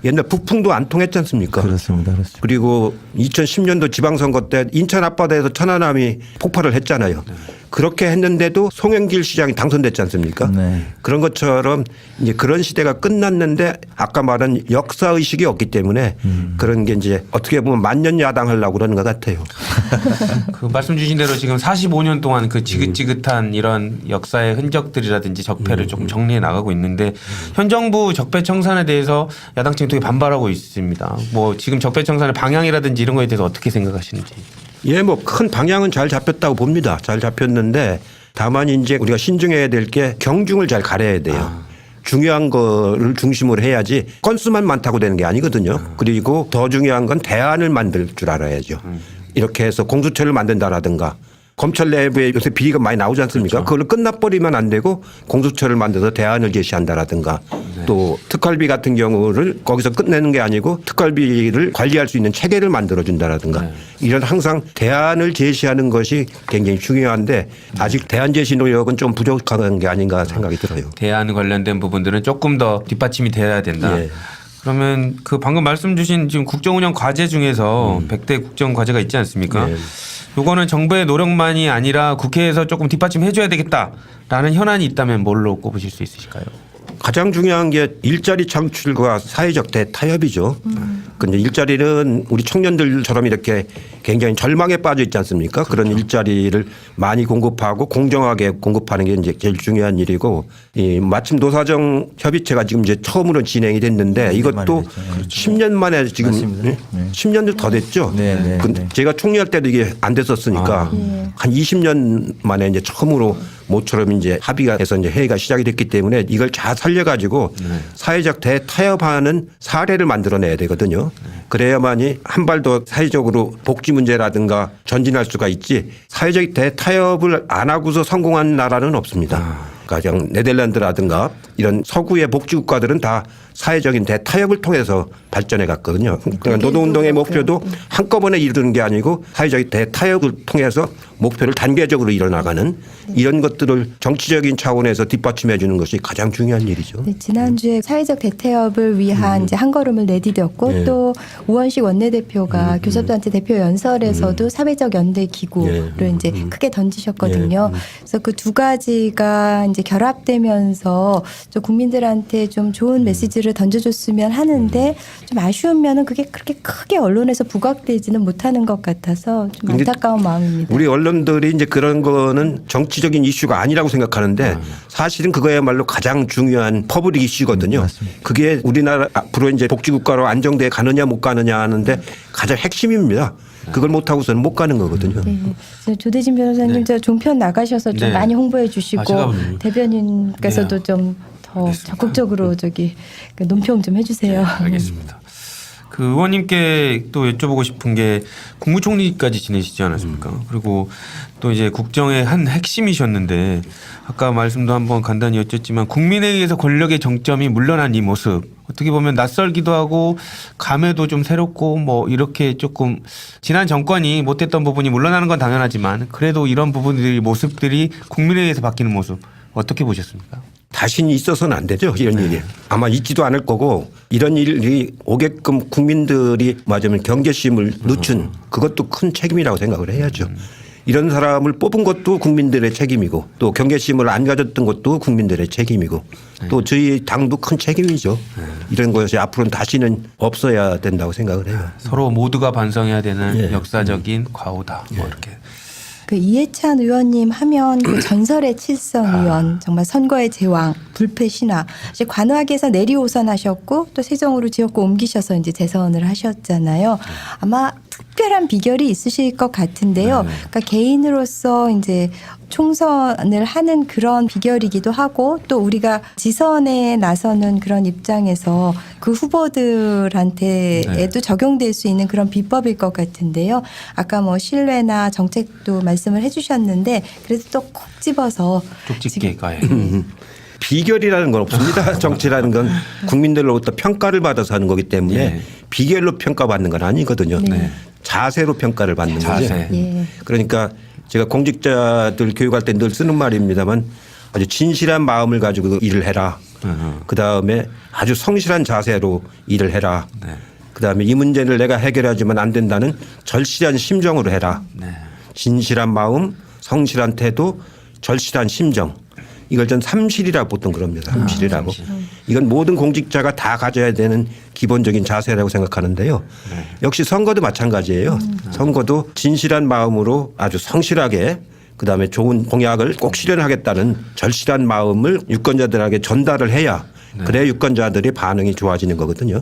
옛날 북풍도 안 통했지 않습니까? 그렇습니다. 그리고 2010년도 지방선거 때 인천 앞바다에서 천안함이 폭발을 했잖아요. 그렇게 했는데도 송영길 시장이 당선됐지 않습니까? 네. 그런 것처럼 이제 그런 시대가 끝났는데 아까 말한 역사 의식이 없기 때문에 그런 게 이제 어떻게 보면 만년 야당하려고 그러는 것 같아요. 그 말씀 주신 대로 지금 45년 동안 그 지긋지긋한 이런 역사의 흔적들이라든지 적폐를 조금 정리해 나가고 있는데 현 정부 적폐 청산에 대해서 야당 층이 되게 반발하고 있습니다. 뭐 지금 적폐 청산의 방향이라든지 이런 거에 대해서 어떻게 생각하시는지. 예, 뭐 큰 방향은 잘 잡혔다고 봅니다. 잘 잡혔는데 다만 이제 우리가 신중해야 될 게 경중을 잘 가려야 돼요. 중요한 거를 중심으로 해야지 건수만 많다고 되는 게 아니거든요. 그리고 더 중요한 건 대안을 만들 줄 알아야죠. 이렇게 해서 공수처를 만든다라든가 검찰 내부에 요새 비리가 많이 나오지 않습니까? 그걸로 끝나버리면 안 되고 공수처를 만들어서 대안을 제시한다라든가 또 특활비 같은 경우를 거기서 끝내는 게 아니고 특활비를 관리할 수 있는 체계를 만들어준다라든가 이런 항상 대안을 제시하는 것이 굉장히 중요한데 아직 대안 제시 노력은 좀 부족한 게 아닌가 생각이 들어요. 대안 관련된 부분들은 조금 더 뒷받침이 돼야 된다. 예. 그러면 그 방금 말씀 주신 지금 국정운영 과제 중에서 100대 국정 과제가 있지 않습니까? 네. 요거는 정부의 노력만이 아니라 국회에서 조금 뒷받침해 줘야 되겠다라는 현안이 있다면 뭘로 꼽으실 수 있으실까요? 가장 중요한 게 일자리 창출과 사회적 대타협이죠. 근데 일자리는 우리 청년들처럼 이렇게 굉장히 절망에 빠져 있지 않습니까? 그런 일자리를 많이 공급하고 공정하게 공급하는 게 이제 제일 중요한 일이고 이 마침 노사정 협의체가 지금 이제 처음으로 진행이 됐는데 이것도 10년 만에 지금 맞습니다. 10년도 더 됐죠. 네, 네, 근데 네. 제가 총리할 때도 이게 안 됐었으니까 한 20년 만에 이제 처음으로 모처럼 이제 합의가 돼서 이제 회의가 시작이 됐기 때문에 이걸 잘 살려가지고 사회적 대타협하는 사례를 만들어내야 되거든요. 그래야만이 한 발 더 사회적으로 복지 문제라든가 전진할 수가 있지 사회적 대타협을 안 하고서 성공한 나라는 없습니다. 가령 네덜란드라든가 이런 서구의 복지 국가들은 다 사회적인 대타협을 통해서 발전해 갔거든요. 그러니까 노동운동의 목표도 한꺼번에 이루는 게 아니고 사회적 대타협을 통해서 목표를 단계적으로 이뤄나가는 이런 것들을 정치적인 차원에서 뒷받침해 주는 것이 가장 중요한 일이죠. 네, 지난주에 사회적 대타협을 위한 이제 한 걸음을 내디뎠고 네. 또 우원식 원내대표가 교섭단체 대표 연설에서도 사회적 연대 기구를 이제 크게 던지셨거든요. 그래서 그 두 가지가 이제 결합되면서 좀 국민들한테 좀 좋은 메시지를 던져줬으면 하는데 좀 아쉬운 면은 그게 그렇게 크게 언론에서 부각되지는 못하는 것 같아서 좀 근데 안타까운 마음입니다. 우리 언론들이 이제 그런 거는 정치적인 이슈가 아니라고 생각하는데 사실은 그거야말로 가장 중요한 퍼블릭 이슈거든요. 그게 우리나라 앞으로 이제 복지국가로 안정돼 가느냐 못 가느냐 하는데 가장 핵심입니다. 그걸 못하고서는 못 가는 거거든요. 네. 조대진 변호사님 저 종편 나가셔서 좀 네. 많이 홍보해 주시고 제가 대변인께서도 좀 더 적극적으로 저기 논평 좀 해주세요. 알겠습니다. 그 의원님께 또 여쭤보고 싶은 게 국무총리까지 지내시지 않았습니까? 그리고 또 이제 국정의 한 핵심이셨는데 아까 말씀도 한번 간단히 여쭙지만 국민회의에서 권력의 정점이 물러난 이 모습 어떻게 보면 낯설기도 하고 감회도 좀 새롭고 뭐 이렇게 조금 지난 정권이 못했던 부분이 물러나는 건 당연하지만 그래도 이런 부분들이 모습들이 국민회의에서 바뀌는 모습 어떻게 보셨습니까? 다시는 있어서는 안 되죠. 이런 일이. 아마 있지도 않을 거고 이런 일이 오게끔 국민들이 맞으면 경계심을 늦춘 그것도 큰 책임이라고 생각을 해야죠. 이런 사람을 뽑은 것도 국민들의 책임이고 또 경계심을 안 가졌던 것도 국민들의 책임이고 또 저희 당도 큰 책임이죠. 이런 것이 앞으로는 다시는 없어야 된다고 생각을 해요. 서로 모두가 반성해야 되는 역사적인 과오다. 뭐 이렇게. 그 이해찬 의원님 하면 그 전설의 칠성 의원 정말 선거의 제왕 불패 신화 이제 관악에서 내리오선하셨고 또 세종으로 지역구 옮기셔서 이제 재선을 하셨잖아요. 아마 특별한 비결이 있으실 것 같은데요. 그러니까 개인으로서 이제 총선을 하는 그런 비결이기도 하고 또 우리가 지선에 나서는 그런 입장에서 그 후보들한테에도 적용될 수 있는 그런 비법일 것 같은데요. 아까 뭐 신뢰나 정책도 말씀을 해주셨는데 그래도 또 콕 집어서 쪽집게 가해. 비결이라는 건 없습니다. 정치라는 건 국민들로부터 평가를 받아서 하는 거기 때문에 예. 비결로 평가받는 건 아니거든요. 네. 자세로 평가를 받는 자세. 거죠. 예. 그러니까 제가 공직자들 교육할 때 늘 쓰는 말입니다만 아주 진실한 마음을 가지고 일을 해라. 그다음에 아주 성실한 자세로 일을 해라. 네. 그다음에 이 문제를 내가 해결하지만 안 된다는 절실한 심정으로 해라. 네. 진실한 마음, 성실한 태도, 절실한 심정. 이걸 전 삼실이라고 보통 그럽니다. 삼실이라고. 이건 모든 공직자가 다 가져야 되는 기본적인 자세라고 생각하는데요. 역시 선거도 마찬가지예요. 선거도 진실한 마음으로 아주 성실하게 그다음에 좋은 공약을 꼭 실현하겠다는 절실한 마음을 유권자들에게 전달을 해야 그래야 유권자들의 반응이 좋아지는 거거든요.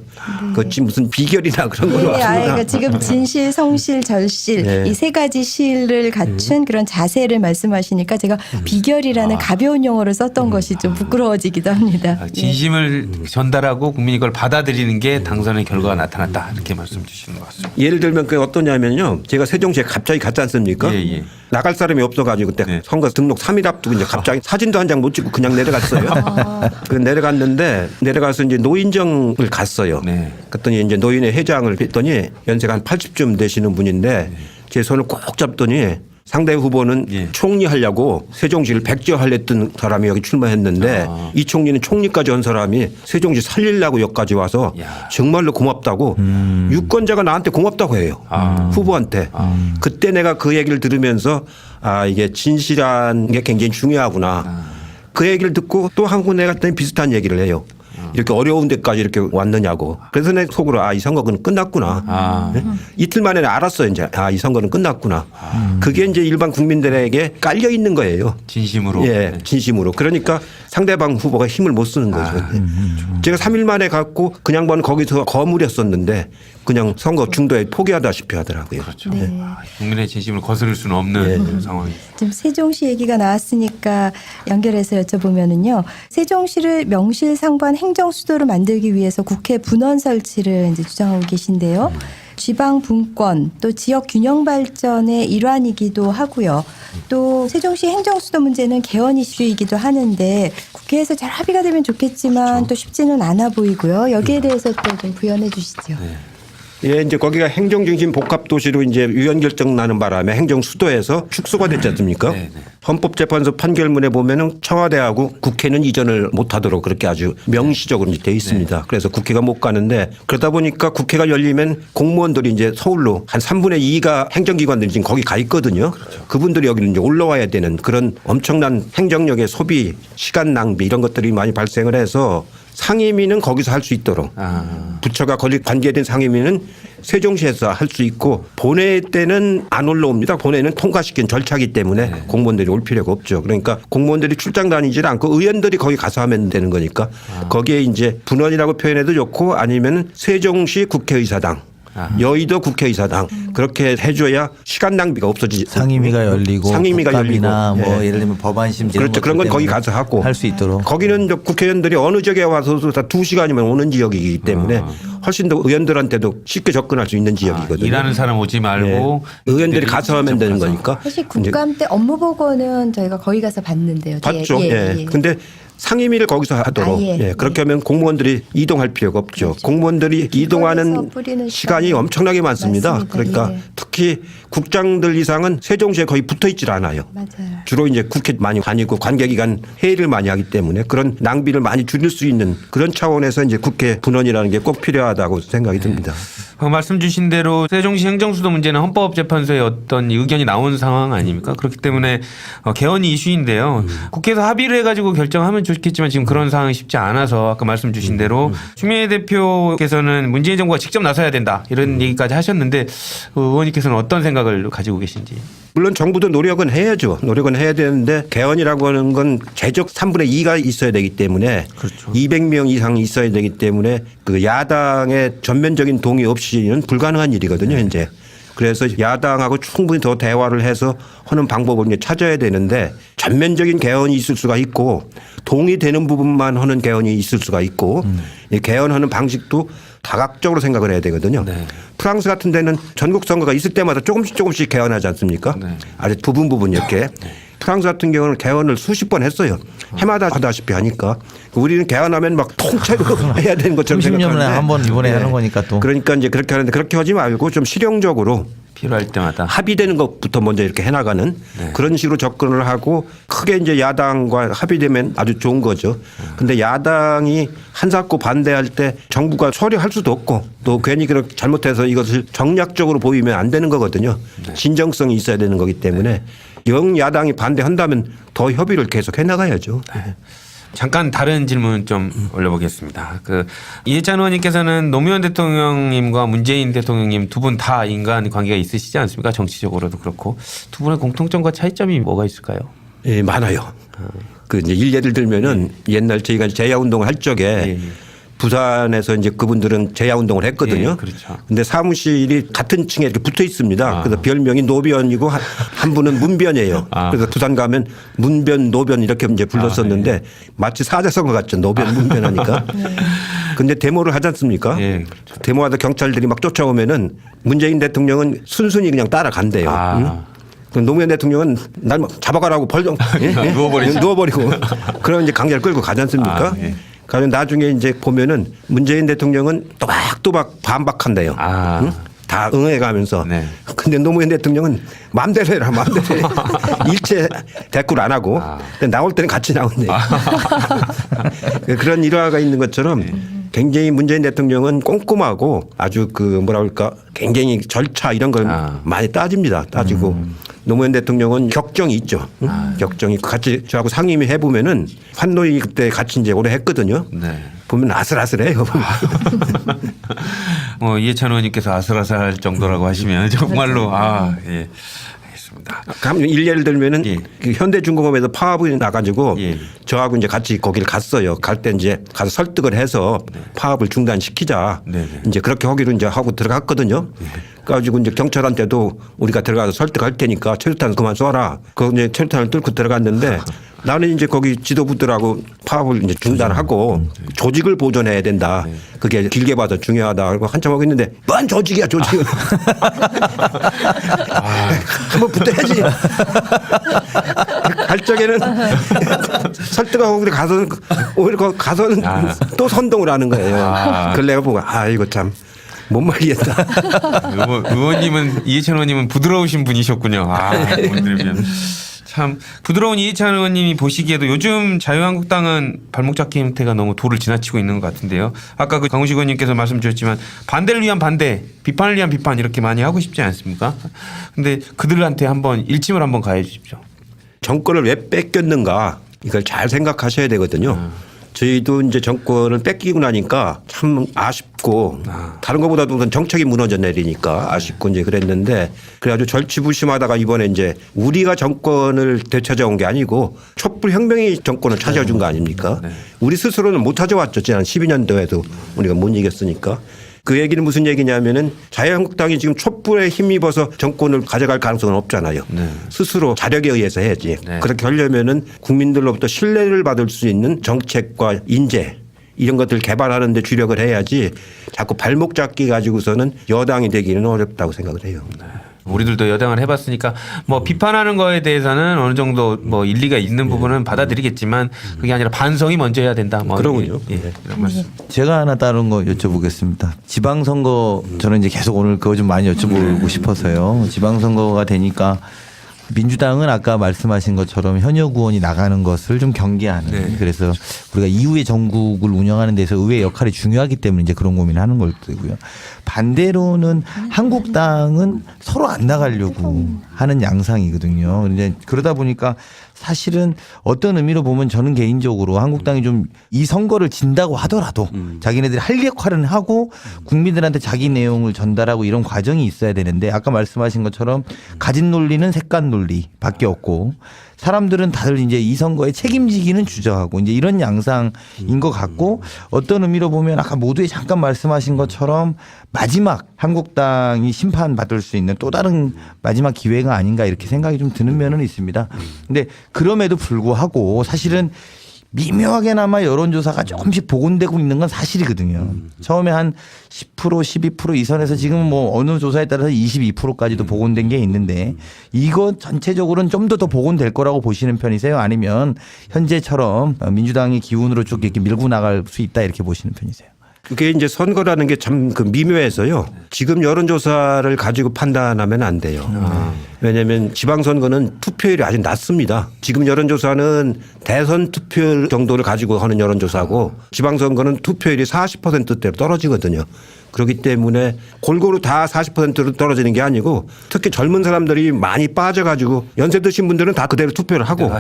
그것이 무슨 비결이나 그런 건 네, 없습니다. 그러니까 지금 진실, 성실, 절실 네. 이 세 가지 실을 갖춘 그런 자세를 말씀하시니까 제가 비결이라는 가벼운 용어를 썼던 것이 좀 부끄러워지기도 합니다. 진심을 전달하고 국민이 그걸 받아들이는 게 당선의 결과가 나타났다 이렇게 말씀 주시는 것 같습니다. 예를 들면 그 어떠냐면요. 제가 세종시에 갑자기 갔지 않습니까? 예, 예. 나갈 사람이 없어가지고 그때 네. 선거 등록 3일 앞두고 이제 갑자기 사진도 한 장 못 찍고 그냥 내려갔어요. 그 내려갔는데 내려가서 이제 노인정을 갔어요. 네. 그랬더니 이제 노인의 회장을 뵀더니 연세가 한 80쯤 되시는 분인데 제 손을 꼭 잡더니 상대 후보는 예. 총리 하려고 세종시를 백지화하려던 사람이 여기 출마했는데 이 총리는 총리까지 온 사람이 세종시 살리려고 여기까지 와서 야. 정말로 고맙다고 유권자가 나한테 고맙다고 해요. 후보한테. 그때 내가 그 얘기를 들으면서 아 이게 진실한 게 굉장히 중요하구나. 그 얘기를 듣고 또 한 군데 갔더니 비슷한 얘기를 해요. 이렇게 어려운 데까지 이렇게 왔느냐고. 그래서 내 속으로 아 이 선거는 끝났구나. 네? 이틀 만에 알았어요. 이제 아 이 선거는 끝났구나. 그게 이제 일반 국민들에게 깔려 있는 거예요. 진심으로. 예, 네. 진심으로. 그러니까 상대방 후보가 힘을 못 쓰는 거죠. 제가 3일 만에 갔고 그냥 번 거기서 거물이었었는데 그냥 선거 중도에 포기하다시피 하더라고요. 그렇죠. 네. 국민의 진심을 거스를 수는 없는 그런 상황이. 지금 세종시 얘기가 나왔으니까 연결해서 여쭤보면은요. 세종시를 명실상부한 행정수도로 만들기 위해서 국회 분원 설치를 이제 주장하고 계신데요. 지방 분권 또 지역 균형 발전의 일환이기도 하고요. 또 세종시 행정수도 문제는 개헌 이슈이기도 하는데 국회에서 잘 합의가 되면 좋겠지만 또 쉽지는 않아 보이고요. 여기에 대해서 또 좀 부연해 주시죠. 예, 이제 거기가 행정중심 복합도시로 이제 유연결정 나는 바람에 행정수도에서 축소가 됐지 않습니까? 네, 네. 헌법재판소 판결문에 보면은 청와대하고 국회는 이전을 못하도록 그렇게 아주 명시적으로 이제 돼 있습니다. 그래서 국회가 못 가는데 그러다 보니까 국회가 열리면 공무원들이 이제 서울로 한 3분의 2가 행정기관들이 지금 거기 가 있거든요. 그분들이 여기는 이제 올라와야 되는 그런 엄청난 행정력의 소비, 시간 낭비 이런 것들이 많이 발생을 해서 상임위는 거기서 할 수 있도록 부처가 거기 관계된 상임위는 세종시에서 할 수 있고 본회 때는 안 올라옵니다. 본회는 통과시킨 절차이기 때문에 공무원들이 올 필요가 없죠. 그러니까 공무원들이 출장 다니질 않고 의원들이 거기 가서 하면 되는 거니까 거기에 이제 분원이라고 표현해도 좋고 아니면 세종시 국회의사당 여의도 국회의사당 그렇게 해줘야 시간 낭비가 없어지지. 상임위가 열리고 상임위가 열리고 국감이나 뭐 예. 예를 들면 법안심 그렇죠. 그런 건 거기 가서 하고 할 수 있도록 거기는 이제 국회의원들이 어느 지역에 와서도 다 2시간이면 오는 지역이기 때문에 훨씬 더 의원들한테도 쉽게 접근할 수 있는 지역이거든요. 일하는 사람 오지 말고 의원들이 가서 하면 되는 거니까. 사실 국감 때 업무 보고는 저희가 거기 가서 봤는데요. 봤죠. 예, 예. 근데 상임위를 거기서 하도록 아, 예. 예. 그렇게 하면 공무원들이 이동할 필요가 없죠. 그렇죠. 공무원들이 이동하는 뿌리는 시간이 시간이 엄청나게 많습니다. 맞습니다. 그러니까 예. 특히 국장들 이상은 세종시에 거의 붙어 있질 않아요. 맞아요. 주로 이제 국회 많이 다니고 관계기관 회의를 많이 하기 때문에 그런 낭비를 많이 줄일 수 있는 그런 차원에서 이제 국회 분원이라는 게 꼭 필요하다고 생각이 듭니다. 말씀 주신 대로 세종시 행정수도 문제는 헌법재판소에 어떤 의견이 나온 상황 아닙니까? 그렇기 때문에 개헌이 이슈인데요. 국회에서 합의를 해가지고 결정하면 좋겠지만 지금 그런 상황이 쉽지 않아서 아까 말씀 주신 대로 추미애 대표께서는 문재인 정부가 직접 나서야 된다 이런 얘기까지 하셨는데 의원님께서는 어떤 생각을 가지고 계신지. 물론 정부도 노력은 해야죠. 노력은 해야 되는데 개헌이라고 하는 건 제적 3분의 2가 있어야 되기 때문에 200명 이상이 있어야 되기 때문에 그 야당의 전면적인 동의 없이는 불가능한 일이거든요. 현재. 그래서 야당하고 충분히 더 대화를 해서 하는 방법을 이제 찾아야 되는데 전면적인 개헌이 있을 수가 있고 동의되는 부분만 하는 개헌이 있을 수가 있고 이 개헌하는 방식도 다각적으로 생각을 해야 되거든요. 네. 프랑스 같은 데는 전국 선거가 있을 때마다 조금씩 개헌하지 않습니까? 네. 아주 부분 이렇게. 프랑스 같은 경우는 개헌을 수십 번 했어요. 해마다 하다시피 하니까. 우리는 개헌하면 막 통째로 해야 되는 것처럼 30년에 생각하는데. 한 번 이번에 하는 거니까 또. 그러니까 이제 그렇게 하는데 그렇게 하지 말고 좀 실용적으로 필요할 때마다. 합의되는 것부터 먼저 이렇게 해나가는 네. 그런 식으로 접근을 하고 크게 이제 야당과 합의되면 아주 좋은 거죠. 근데 야당이 한사코 반대할 때 정부가 처리할 수도 없고 또 괜히 그렇게 잘못해서 이것을 정략적으로 보이면 안 되는 거거든요. 진정성이 있어야 되는 거기 때문에 영야당이 반대한다면 더 협의를 계속 해나가야죠. 잠깐 다른 질문 좀 올려보겠습니다. 그 이해찬 의원님께서는 노무현 대통령님과 문재인 대통령님 두 분 다 인간 관계가 있으시지 않습니까? 정치적으로도 그렇고 두 분의 공통점과 차이점이 뭐가 있을까요? 예, 많아요. 그 이제 예를 들면은 옛날 저희가 제야 운동을 할 적에 예. 부산에서 이제 그분들은 제야 운동을 했거든요. 예, 그렇죠. 근데 사무실이 같은 층에 이렇게 붙어 있습니다. 그래서 별명이 노변이고 한 분은 문변이에요. 아. 그래서 부산 가면 문변, 노변 이렇게 이제 불렀었는데 마치 사자성어 같죠. 노변, 문변 하니까. 근데 데모를 하지 않습니까? 예, 그렇죠. 데모하다 경찰들이 막 쫓아오면은 문재인 대통령은 순순히 그냥 따라간대요. 아. 응? 그 노무현 대통령은 날 누워가라고 벌정 누워버리죠. 누워버리고 그러면 이제 강제를 끌고 가지 않습니까? 아, 예. 그러면 나중에 이제 보면은 문재인 대통령은 또박또박 반박한대요. 아. 응? 다 응해가면서. 네. 근데 노무현 대통령은 마음대로 해라, 마음대로 해. 일체 대꾸를 안 하고 근데 나올 때는 같이 나온대요. 그런 일화가 있는 것처럼 굉장히 문재인 대통령은 꼼꼼하고 아주 그 뭐라 그럴까 굉장히 절차 이런 걸 많이 따집니다. 따지고 노무현 대통령은 격정이 있죠. 응? 격정이 같이 저하고 상임위 해보면은 환노위 그때 같이 이제 오래 했거든요. 네. 보면 아슬아슬해요. 이해찬 의원님께서 아슬아슬할 정도라고 하시면 정말로 예. 알겠습니다. 예를 들면은 예. 그 현대중공업에서 파업이 나가지고 예. 저하고 이제 같이 거기를 갔어요. 갈 때 이제 가서 설득을 해서 파업을 중단시키자. 네네. 이제 그렇게 하기로 이제 하고 들어갔거든요. 그래가지고 이제 경찰한테도 우리가 들어가서 설득할 테니까 최루탄 그만 쏴라. 그 이제 최루탄을 뚫고 들어갔는데 나는 이제 거기 지도부들하고 파업을 이제 중단하고 조직을 보존해야 된다. 그게 길게 봐서 중요하다. 그리고 한참 하고 있는데 뭔 조직이야 조직은. 한번 붙어야지. 갈 적에는 설득하고 그래 가서는 오히려 거기 가서는 또 선동을 하는 거예요. 그걸 내가 보고 이거 참 못 말리겠다. 의원님은 이해찬 의원님은 부드러우신 분이셨군요. 못 들으면. 참 부드러운 이해찬 의원님이 보시기에도 요즘 자유한국당은 발목 잡기 형태가 너무 도를 지나치고 있는 것 같은데요. 아까 그 강훈식 의원님께서 말씀 주셨지만 반대를 위한 반대, 비판을 위한 비판 이렇게 많이 하고 싶지 않습니까? 근데 그들한테 한번 일침을 한번 가해 주십시오. 정권을 왜 뺏겼는가 이걸 잘 생각하셔야 되거든요. 저희도 이제 정권을 뺏기고 나니까 참 아쉽고 다른 것보다도 우선 정책이 무너져 내리니까 아쉽고 이제 그랬는데 그래가지고 절치부심하다가 이번에 이제 우리가 정권을 되찾아온 게 아니고 촛불혁명이 정권을 찾아준 거 아닙니까? 우리 스스로는 못 찾아왔죠. 지난 12년도에도 우리가 못 이겼으니까. 그 얘기는 무슨 얘기냐면은 자유한국당이 지금 촛불에 힘입어서 정권을 가져갈 가능성은 없잖아요. 스스로 자력에 의해서 해야지. 네. 그렇게 하려면은 국민들로부터 신뢰를 받을 수 있는 정책과 인재 이런 것들 개발하는 데 주력을 해야지 자꾸 발목 잡기 가지고서는 여당이 되기는 어렵다고 생각을 해요. 우리들도 여당을 해봤으니까 뭐 비판하는 거에 대해서는 어느 정도 뭐 일리가 있는 부분은 받아들이겠지만 그게 아니라 반성이 먼저 해야 된다. 뭐 그러군요. 이런 말씀. 제가 하나 다른 거 여쭤보겠습니다. 지방선거 저는 이제 계속 오늘 그거 좀 많이 여쭤보고 싶어서요. 지방선거가 되니까 민주당은 아까 말씀하신 것처럼 현역 의원이 나가는 것을 좀 경계하는 네. 그래서 우리가 이후의 전국을 운영하는 데서 의회 역할이 중요하기 때문에 이제 그런 고민을 하는 거고요. 반대로는 한국당은 서로 안 나가려고 하는 양상이거든요. 이제 그러다 보니까 사실은 어떤 의미로 보면 저는 개인적으로 한국당이 좀 이 선거를 진다고 하더라도 자기네들이 할 역할은 하고 국민들한테 자기 내용을 전달하고 이런 과정이 있어야 되는데 아까 말씀하신 것처럼 가진 논리는 색깔 논리밖에 없고 사람들은 다들 이제 이 선거에 책임지기는 주저하고 이제 이런 양상인 것 같고 어떤 의미로 보면 아까 모두에 잠깐 말씀하신 것처럼 마지막 한국당이 심판받을 수 있는 또 다른 마지막 기회가 아닌가 이렇게 생각이 좀 드는 면은 있습니다. 근데 그럼에도 불구하고 사실은 미묘하게나마 여론조사가 조금씩 복원되고 있는 건 사실이거든요. 처음에 한 10% 12% 이 선에서 지금 뭐 어느 조사에 따라서 22%까지도 복원된 게 있는데 이거 전체적으로는 좀 더 복원될 거라고 보시는 편이세요? 아니면 현재처럼 민주당의 기운으로 쭉 이렇게 밀고 나갈 수 있다 이렇게 보시는 편이세요? 그게 이제 선거라는 게 참 그 미묘해서요. 지금 여론조사를 가지고 판단하면 안 돼요. 왜냐하면 지방선거는 투표율이 아주 낮습니다. 지금 여론조사는 대선 투표율 정도를 가지고 하는 여론조사고 지방선거는 투표율이 40%대로 떨어지거든요. 그렇기 때문에 골고루 다 40%로 떨어지는 게 아니고 특히 젊은 사람들이 많이 빠져가지고 연세 드신 분들은 다 그대로 투표를 하고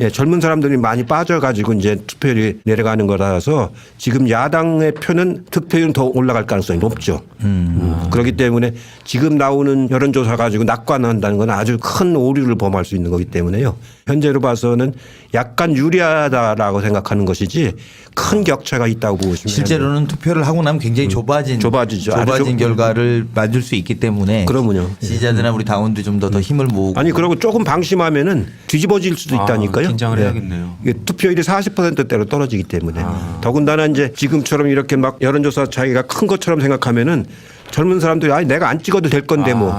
예, 젊은 사람들이 많이 빠져가지고 이제 투표율이 내려가는 거라서 지금 야당의 표는 하면 득표율은 더 올라갈 가능성이 높죠. 그렇기 때문에 지금 나오는 여론조사 가지고 낙관한다는 건 아주 큰 오류를 범할 수 있는 거기 때문에요. 현재로 봐서는 약간 유리하다라고 생각하는 것이지 큰 격차가 있다고 보시면 실제로는 투표를 하고 나면 굉장히 좁아진 결과를 만들 수 있기 때문에 그러면요. 지지자들이나 우리 당원도 좀 더 힘을 모으고 아니 그리고 조금 방심하면은 뒤집어질 수도 있다니까요. 긴장을 네. 해야겠네요. 이게 투표율이 40%대로 떨어지기 때문에 더군다나 이제 지금처럼 이렇게 막 여론조사 차이가 큰 것처럼 생각하면은 젊은 사람들이 아니 내가 안 찍어도 될 건데 뭐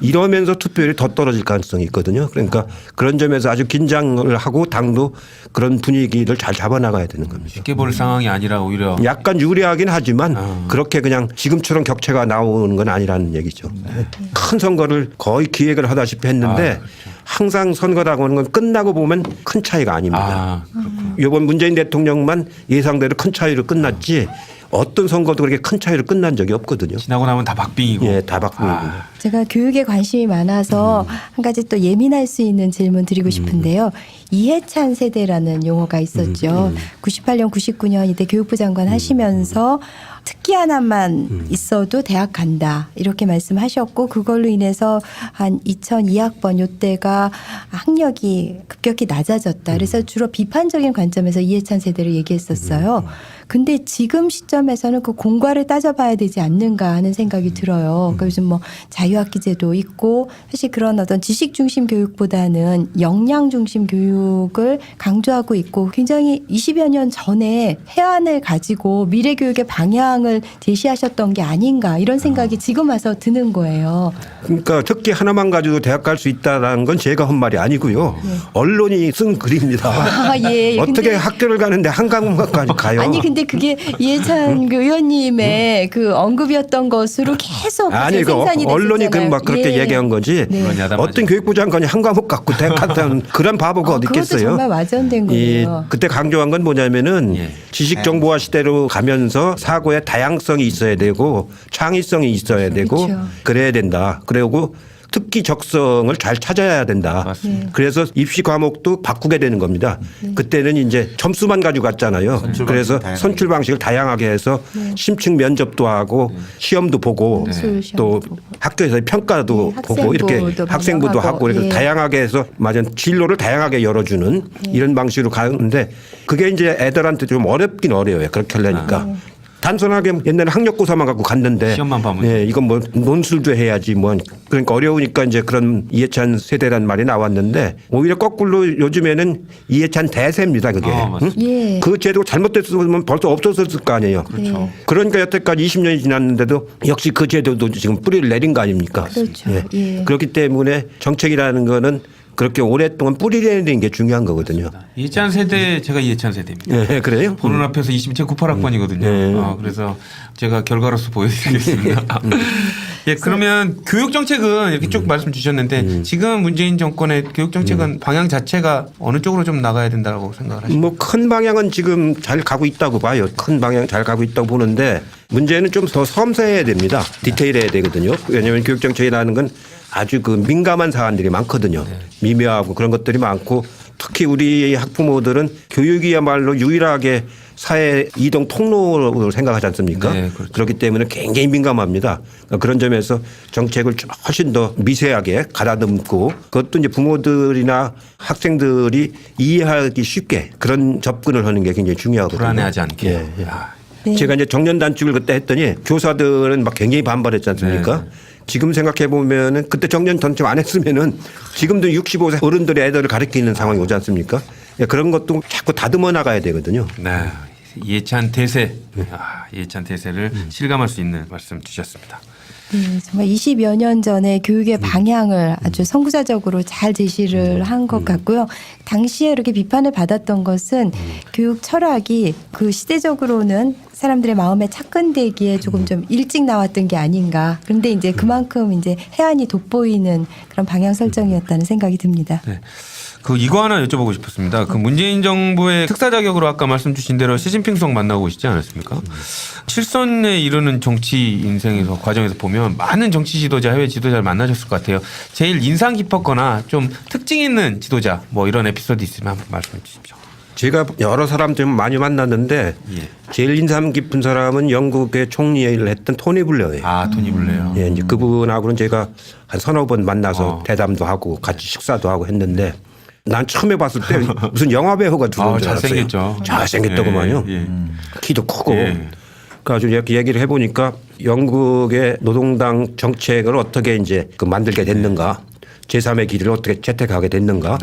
이러면서 투표율이 더 떨어질 가능성이 있거든요. 그러니까 그런 점에서 아주 긴장을 하고 당도 그런 분위기를 잘 잡아나가야 되는 겁니다. 쉽게 볼 상황이 아니라 오히려 약간 유리하긴 하지만 그렇게 그냥 지금처럼 격차가 나오는 건 아니라는 얘기죠. 큰 선거를 거의 기획을 하다시피 했는데 항상 선거라고 하는 건 끝나고 보면 큰 차이가 아닙니다. 이번 문재인 대통령만 예상대로 큰 차이로 끝났지 어떤 선거도 그렇게 큰 차이로 끝난 적이 없거든요. 지나고 나면 다 박빙이고. 예, 다 박빙이고. 제가 교육에 관심이 많아서 한 가지 또 예민할 수 있는 질문 드리고 싶은데요. 이해찬 세대라는 용어가 있었죠. 98년, 99년 이때 교육부 장관 하시면서 특기 하나만 있어도 대학 간다 이렇게 말씀하셨고 그걸로 인해서 한 2002학번 요때가 학력이 급격히 낮아졌다. 그래서 주로 비판적인 관점에서 이해찬 세대를 얘기했었어요. 근데 지금 시점에서는 그 공과를 따져봐야 되지 않는가 하는 생각이 들어요. 그러니까 요즘 뭐 자유학기제도 있고 사실 그런 어떤 지식 중심 교육보다는 역량 중심 교육을 강조하고 있고 굉장히 20여 년 전에 해안을 가지고 미래 교육의 방향을 제시하셨던 게 아닌가 이런 생각이 지금 와서 드는 거예요. 그러니까 특기 하나만 가지고 대학 갈 수 있다라는 건 제가 한 말이 아니고요. 언론이 쓴 글입니다. 예. 어떻게 근데 학교를 가는데 한 과목까지 가요? 아니 근데 그게 이해찬 그 의원님의 그 언급이었던 것으로 계속 아니 그 생산이 언론이 됐었잖아요. 막 그렇게 예. 얘기한 거지. 네. 어떤 교육부 장관이 한 과목 갖고 대학 갔다는 그런 바보가 어디 그것도 있겠어요? 정말 와전된 거예요. 그때 강조한 건 뭐냐면은 지식 정보화 시대로 가면서 사고의 다양성이 있어야 되고 창의성이 있어야 되고 그렇죠. 그래야 된다. 그리고 특기 적성을 잘 찾아야 된다. 맞습니다. 그래서 입시 과목도 바꾸게 되는 겁니다. 그때는 이제 점수만 가지고 갔잖아요. 그래서 다양하게. 선출 방식을 다양하게 해서 심층 면접도 하고 시험도 보고 기술 또 시험도 보고. 학교에서 평가도 네, 보고 이렇게 학생부도 학생부도 반영하고, 하고 이렇게 예. 다양하게 해서 맞아 진로를 다양하게 열어주는 이런 방식으로 가는데 그게 이제 애들한테 좀 어렵긴 어려워요. 그렇게 하려니까. 단순하게 옛날에 학력고사만 갖고 갔는데 시험만 봐면. 예, 이건 뭐 논술도 해야지 뭐 그러니까 어려우니까 이제 그런 이해찬 세대란 말이 나왔는데 오히려 거꾸로 요즘에는 이해찬 대세입니다. 그게. 맞습니다. 예. 그 제도가 잘못됐으면 벌써 없었을 거 아니에요. 그렇죠. 그러니까 여태까지 20년이 지났는데도 역시 그 제도도 지금 뿌리를 내린 거 아닙니까? 그렇죠. 예. 그렇기 때문에 정책이라는 거는 그렇게 오랫동안 뿌리를 내는 게 중요한 거거든요. 이해찬 세대 제가 이해찬 세대입니다. 예, 그래요? 보는 앞에서 20제 98학번이거든요. 그래서 제가 결과로서 보여드리겠습니다. 예, 그러면 교육 정책은 이렇게 쭉 말씀 주셨는데 지금 문재인 정권의 교육 정책은 방향 자체가 어느 쪽으로 좀 나가야 된다고 생각을 하십니까? 뭐 큰 방향은 지금 잘 가고 있다고 봐요. 큰 방향 잘 가고 있다고 보는데 문제는 좀 더 섬세해야 됩니다. 디테일해야 되거든요. 왜냐하면 교육 정책이라는 건 아주 그 민감한 사안들이 많거든요. 미묘하고 그런 것들이 많고 특히 우리 학부모들은 교육이야말로 유일하게 사회 이동 통로로 생각하지 않습니까? 네, 그렇죠. 그렇기 때문에 굉장히 민감합니다. 그러니까 그런 점에서 정책을 좀 훨씬 더 미세하게 가다듬고 그것도 이제 부모들이나 학생들이 이해하기 쉽게 그런 접근을 하는 게 굉장히 중요하거든요. 불안해하지 않게. 예, 예. 네. 제가 이제 정년 단축을 그때 했더니 교사들은 막 굉장히 반발했지 않습니까? 네. 지금 생각해 보면은 그때 정년 단축 안 했으면은 지금도 65세 어른들이 애들을 가르치는 상황이 오지 않습니까? 예, 그런 것도 자꾸 다듬어 나가야 되거든요. 네. 이해찬 대세, 이해찬 대세를 실감할 수 있는 말씀 주셨습니다. 네, 정말 20여 년 전에 교육의 방향을 아주 선구자적으로 잘 제시를 한 것 같고요. 당시에 이렇게 비판을 받았던 것은 교육 철학이 그 시대적으로는 사람들의 마음에 착근되기에 조금 좀 일찍 나왔던 게 아닌가. 그런데 이제 그만큼 이제 해안이 돋보이는 그런 방향 설정이었다는 생각이 듭니다. 네. 이거 하나 여쭤보고 싶었습니다. 그 문재인 정부의 특사 자격으로 아까 말씀 주신 대로 시진핑송 만나고 오시지 않았습니까? 실선에 이르는 정치 인생에서 과정에서 보면 많은 정치 지도자, 해외 지도자를 만나셨을 것 같아요. 제일 인상 깊었거나 좀 특징 있는 지도자 뭐 이런 에피소드 있으면 한번 말씀해 주십시오. 제가 여러 사람들 많이 만났는데 예. 제일 인상 깊은 사람은 영국의 총리를 했던 토니 블레어예요. 아, 토니 블레어. 예, 이제 그분하고는 제가 한 서너 번 만나서 대담도 하고 같이 식사도 하고 했는데 난 처음에 봤을 때 무슨 영화 배우가 들어온 줄 알았어요. 잘생겼죠. 잘생겼더구만요. 예, 예. 키도 크고. 예. 그래가지고 이렇게 얘기를 해보니까 영국의 노동당 정책을 어떻게 이제 그 만들게 됐는가, 제3의 길을 어떻게 채택하게 됐는가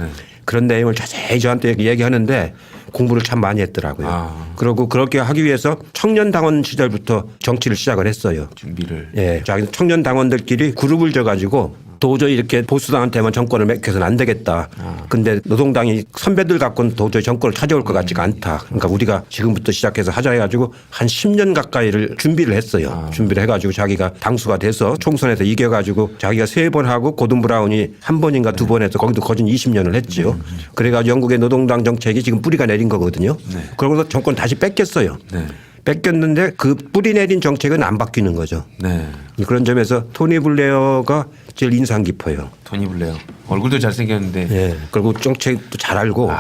그런 내용을 자세히 저한테 얘기하는데 공부를 참 많이 했더라고요. 아. 그리고 그렇게 하기 위해서 청년 당원 시절부터 정치를 시작을 했어요. 준비를. 예, 자기 청년 당원들끼리 그룹을 져가지고 도저히 이렇게 보수당한테만 정권을 맡겨서는 안 되겠다. 근데 노동당이 선배들 갖고는 도저히 정권을 차지할 것 같지가 않다. 그러니까 우리가 지금부터 시작해서 하자 해가지고 한 10년 가까이를 준비를 했어요. 준비를 해가지고 자기가 당수가 돼서 총선에서 이겨가지고 자기가 3번 하고 고든 브라운이 1번인가 2번 해서 거기도 거진 20년을 했죠. 그래가지고 영국의 노동당 정책이 지금 뿌리가 내린 거거든요. 그러고서 정권 다시 뺏겼어요. 네. 뺏겼는데 그 뿌리 내린 정책은 안 바뀌는 거죠. 네. 그런 점에서 토니 블레어가 제일 인상 깊어요. 토니 블레어. 얼굴도 잘생겼는데. 예. 그리고 정책도 잘 알고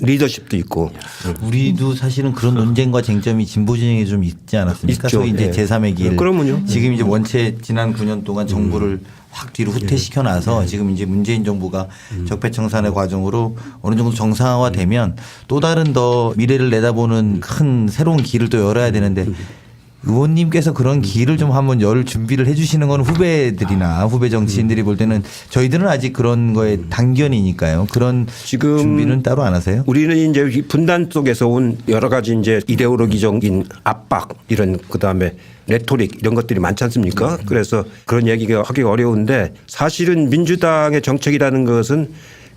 리더십도 있고. 우리도 사실은 그런 논쟁과 쟁점이 진보 진영에 좀 있지 않았습니까? 있죠. 소위 이제 예. 제3의 길. 그러면요. 지금 이제 원체 지난 9년 동안 정부를 확 뒤로 후퇴시켜 놔서 지금 이제 문재인 정부가 적폐청산의 과정으로 어느 정도 정상화되면 또 다른 더 미래를 내다보는 큰 새로운 길을 또 열어야 되는데 의원님께서 그런 길을 좀 한번 열 준비를 해 주시는 건 후배들이나 후배 정치인들이 볼 때는 저희들은 아직 그런 거에 단견이니까요. 그런 지금 준비는 따로 안 하세요? 우리는 이제 이 분단 속에서 온 여러 가지 이제 이데올로기적인 압박 이런 그다음에 레토릭 이런 것들이 많지 않습니까? 그래서 그런 얘기가 하기 어려운데 사실은 민주당의 정책이라는 것은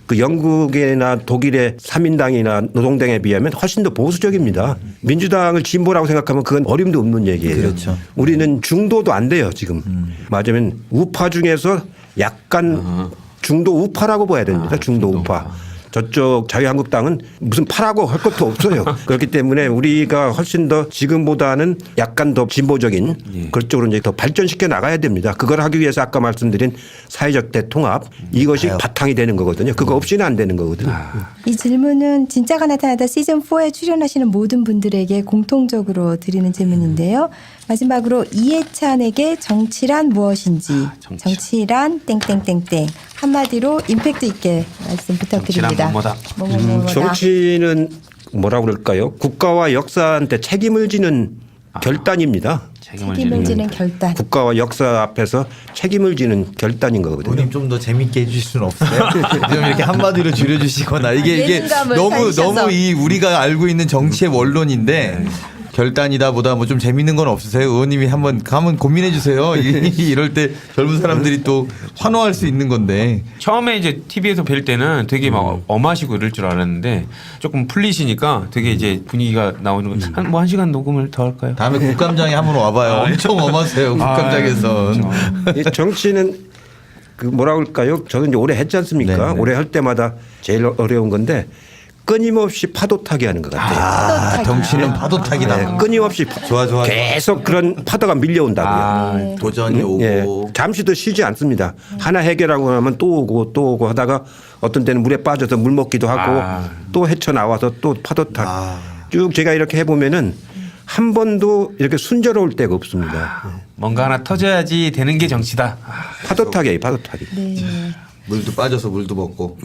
그 영국이나 독일의 3인당이나 노동당에 비하면 훨씬 더 보수적입니다. 민주당을 진보라고 생각하면 그건 어림도 없는 얘기예요. 그렇죠. 우리는 중도도 안 돼요 지금. 맞으면 우파 중에서 약간 중도 우파라고 봐야 됩니다. 중도 우파. 저쪽 자유한국당은 무슨 파라고 할 것도 없어요. 그렇기 때문에 우리가 훨씬 더 지금보다는 약간 더 진보적인 그쪽으로 이제 더 발전시켜 나가야 됩니다. 그걸 하기 위해서 아까 말씀드린 사회적 대통합 이것이 바탕이 되는 거거든요. 그거 없이는 안 되는 거거든요. 이 질문은 진짜가 나타나다 시즌 4에 출연하시는 모든 분들에게 공통적으로 드리는 질문인데요. 마지막으로 이해찬에게 정치란 무엇인지 정치란 땡땡땡땡 한마디로 임팩트 있게 말씀 부탁드립니다. 정치란 뭐뭐다. 뭐뭐뭐뭐다. 정치는 뭐라고 그럴까요? 국가와 역사한테 책임을 지는 결단입니다. 책임을 지는 결단. 국가와 역사 앞에서 책임을 지는 결단인 거거든요. 의원님 좀 더 재밌게 해주실 수는 없어요? 좀 이렇게 한마디로 줄여주시거나 이게 예능감을 너무 살리셔서. 너무 이 우리가 알고 있는 정치의 원론인데 결단이다 보다 뭐 좀 재밌는 건 없으세요? 의원님이 한번 고민해 주세요. 이럴 때 젊은 사람들이 또 환호할 수 있는 건데. 처음에 이제 TV에서 뵐 때는 되게 막 엄하시고 이럴 줄 알았는데 조금 풀리시니까 되게 이제 분위기가 나오는 거. 한 시간 녹음을 더 할까요? 다음에 국감장에 한번 와봐요. 엄청 엄하세요. 국감장에선. 이 정치는 그 뭐라 그럴까요? 저는 이제 오래 했지 않습니까? 네. 오래 할 때마다 제일 어려운 건데 끊임없이 파도 타기 하는 것 같아요. 아, 정치는 파도 타기다. 네, 끊임없이 좋아. 계속 그런 파도가 밀려온다고요. 도전이 오고. 예, 잠시도 쉬지 않습니다. 하나 해결하고 나면 또 오고 하다가 어떤 때는 물에 빠져서 물 먹기도 하고 또 헤쳐 나와서 또 파도 타기. 쭉 제가 이렇게 해보면은 한 번도 이렇게 순조로울 때가 없습니다. 뭔가 하나 터져야지 되는 게 정치다. 파도 타기예요, 파도 타기. 네. 물도 빠져서 물도 먹고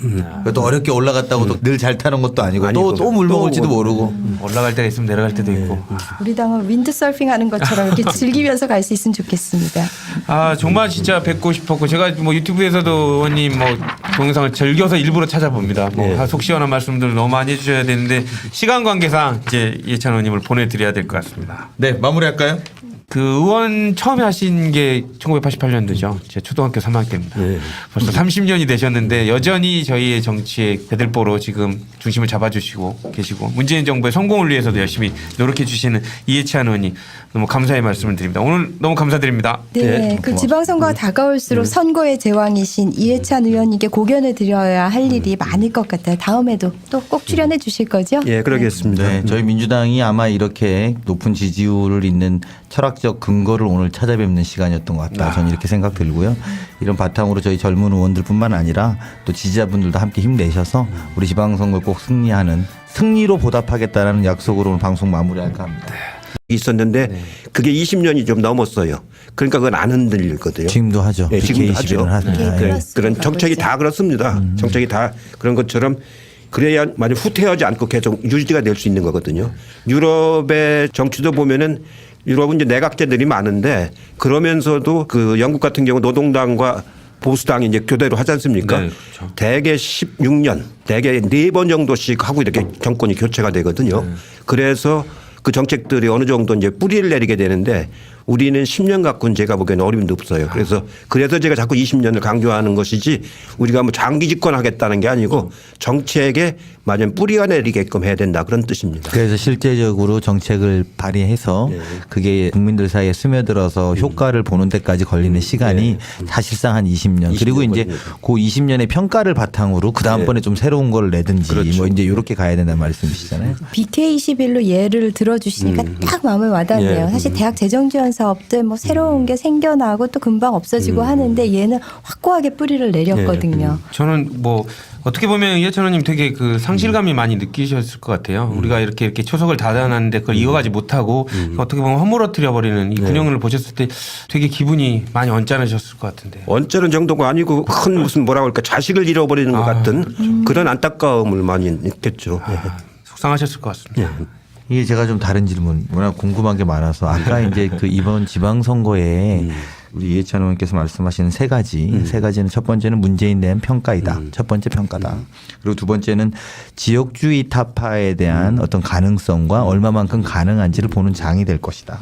또 어렵게 올라갔다고 늘 잘 타는 것도 아니고 아니고. 또 물 또 먹을지도 모르고 올라갈 때가 있으면 내려갈 때도 있고. 우리 당은 윈드서핑 하는 것처럼 이렇게 즐기면서 갈 수 있으면 좋겠습니다. 아 정말 진짜 뵙고 싶었고 제가 뭐 유튜브에서도 의원님 뭐 동영상을 즐겨서 일부러 찾아봅니다. 뭐 속 시원한 말씀들 너무 많이 해주셔야 되는데 시간 관계상 이제 이해찬 의원님을 보내드려야 될 것 같습니다. 네 마무리할까요? 그 의원 처음에 하신 게 1988년도죠. 제 초등학교 3학년입니다. 벌써 30년이 되셨는데 여전히 저희의 정치의 배들보로 지금 중심을 잡아주시고 계시고 문재인 정부의 성공을 위해서도 열심히 노력해 주시는 이해찬 의원님 너무 감사의 말씀을 드립니다. 오늘 너무 감사드립니다. 네, 그 지방선거가 다가올수록 선거의 제왕이신 이해찬 의원님께 고견을 드려야 할 일이 많을 것 같아요. 다음에도 또 꼭 출연해 주실 거죠? 예, 그러겠습니다. 네, 저희 민주당이 아마 이렇게 높은 지지율을 잇는 철학적 근거를 오늘 찾아뵙는 시간이었던 것 같다. 저는 이렇게 생각 들고요. 이런 바탕으로 저희 젊은 의원들뿐만 아니라 또 지지자분들도 함께 힘내셔서 우리 지방선거 꼭 승리하는 승리로 보답하겠다라는 약속으로 오늘 방송 마무리할까 합니다. 있었는데 그게 20년이 좀 넘었어요. 그러니까 그건 안 흔들리거든요. 지금도 하죠. 네, 지금도 BK21은 하죠. 하습니다. 네. 그런 정책이 다 그렇습니다. 정책이 다 그런 것처럼 그래야 만약 후퇴하지 않고 계속 유지가 될 수 있는 거거든요. 유럽의 정치도 보면은 유럽은 이제 내각제들이 많은데 그러면서도 그 영국 같은 경우 노동당과 보수당이 이제 교대로 하지 않습니까? 네, 그렇죠. 대개 16년, 대개 4번 정도씩 하고 이렇게 정권이 교체가 되거든요. 그래서 그 정책들이 어느 정도 이제 뿌리를 내리게 되는데 우리는 10년 갖고는 제가 보기에는 어림도 없어요. 그래서 제가 자꾸 20년을 강조하는 것이지 우리가 뭐 장기 집권하겠다는 게 아니고 정책에 맞은 뿌리가 내리게끔 해야 된다 그런 뜻입니다. 그래서 실제적으로 정책을 발의해서 그게 국민들 사이에 스며들어서 효과를 보는 데까지 걸리는 시간이 사실상 한 20년. 그리고 20년 이제 걸립니다. 그 20년의 평가를 바탕으로 그 다음번에 좀 새로운 걸 내든지 뭐 이제 이렇게 가야 된다는 말씀이시잖아요. BK21로 예를 들어주시니까 딱 마음에 와닿네요. 사실 대학 재정지원 사업들 뭐 새로운 게 생겨나고 또 금방 없어지고 하는데 얘는 확고하게 뿌리를 내렸거든요. 저는 뭐 어떻게 보면 이해찬 의원님 되게 그 상실감이 많이 느끼셨을 것 같아요. 우리가 이렇게 초석을 닫아놨는데 그걸 이어가지 못하고 어떻게 보면 허물어뜨려 버리는 이 군형을 보셨을 때 되게 기분이 많이 언짢으셨을 것 같은데. 언짢은 정도가 아니고 큰 무슨 뭐라고 할까 자식을 잃어버리는 것 같은 그런 안타까움을 많이 느꼈죠. 속상하셨을 것 같습니다. 이게 제가 좀 다른 질문, 워낙 궁금한 게 많아서 아까 이제 그 이번 지방선거에 우리 이해찬 의원께서 말씀하시는 세 가지는 첫 번째는 문재인 대한 평가이다. 첫 번째 평가다. 그리고 두 번째는 지역주의 타파에 대한 어떤 가능성과 얼마만큼 가능한지를 보는 장이 될 것이다.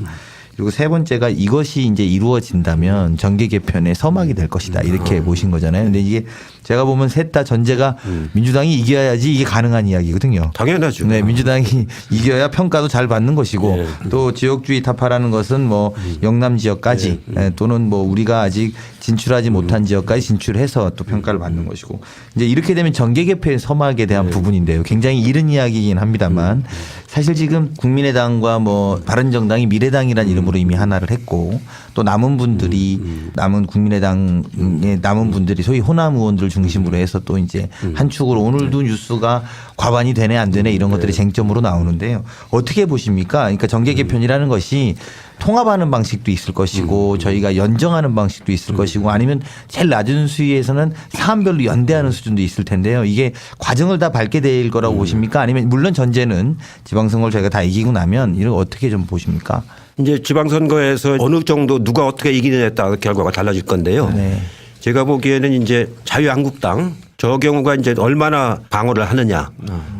그리고 세 번째가 이것이 이제 이루어진다면 정계 개편의 서막이 될 것이다. 이렇게 보신 거잖아요. 근데 이게 제가 보면 셋 다 전제가 민주당이 이겨야지 이게 가능한 이야기거든요. 당연하죠. 네, 민주당이 이겨야 평가도 잘 받는 것이고 또 지역주의 타파라는 것은 뭐 영남 지역까지 또는 뭐 우리가 아직 진출하지 못한 지역까지 진출해서 또 평가를 받는 것이고 이제 이렇게 되면 정계 개편의 서막에 대한 부분인데요. 굉장히 이른 이야기이긴 합니다만 사실 지금 국민의당과 뭐 바른정당이 미래당이라는 이름으로 이미 하나를 했고 또 남은 분들이 남은 국민의당의 남은 분들이 소위 호남 의원들 중심으로 해서 또 이제 한 축으로 오늘도 뉴스가 과반이 되네 안 되네 이런 것들이 쟁점으로 나오는데요. 어떻게 보십니까? 그러니까 정계 개편이라는 것이 통합하는 방식도 있을 것이고 저희가 연정하는 방식도 있을 것이고 아니면 제일 낮은 수위에서는 사안별로 연대하는 수준도 있을 텐데요. 이게 과정을 다 밟게 될 거라고 보십니까? 아니면 물론 전제는 지방선거를 저희가 다 이기고 나면 이걸 어떻게 좀 보십니까? 이제 지방선거에서 어느 정도 누가 어떻게 이기느냐에 따라 결과가 달라질 건데요. 네. 제가 보기에는 이제 자유한국당 저 경우가 이제 얼마나 방어를 하느냐.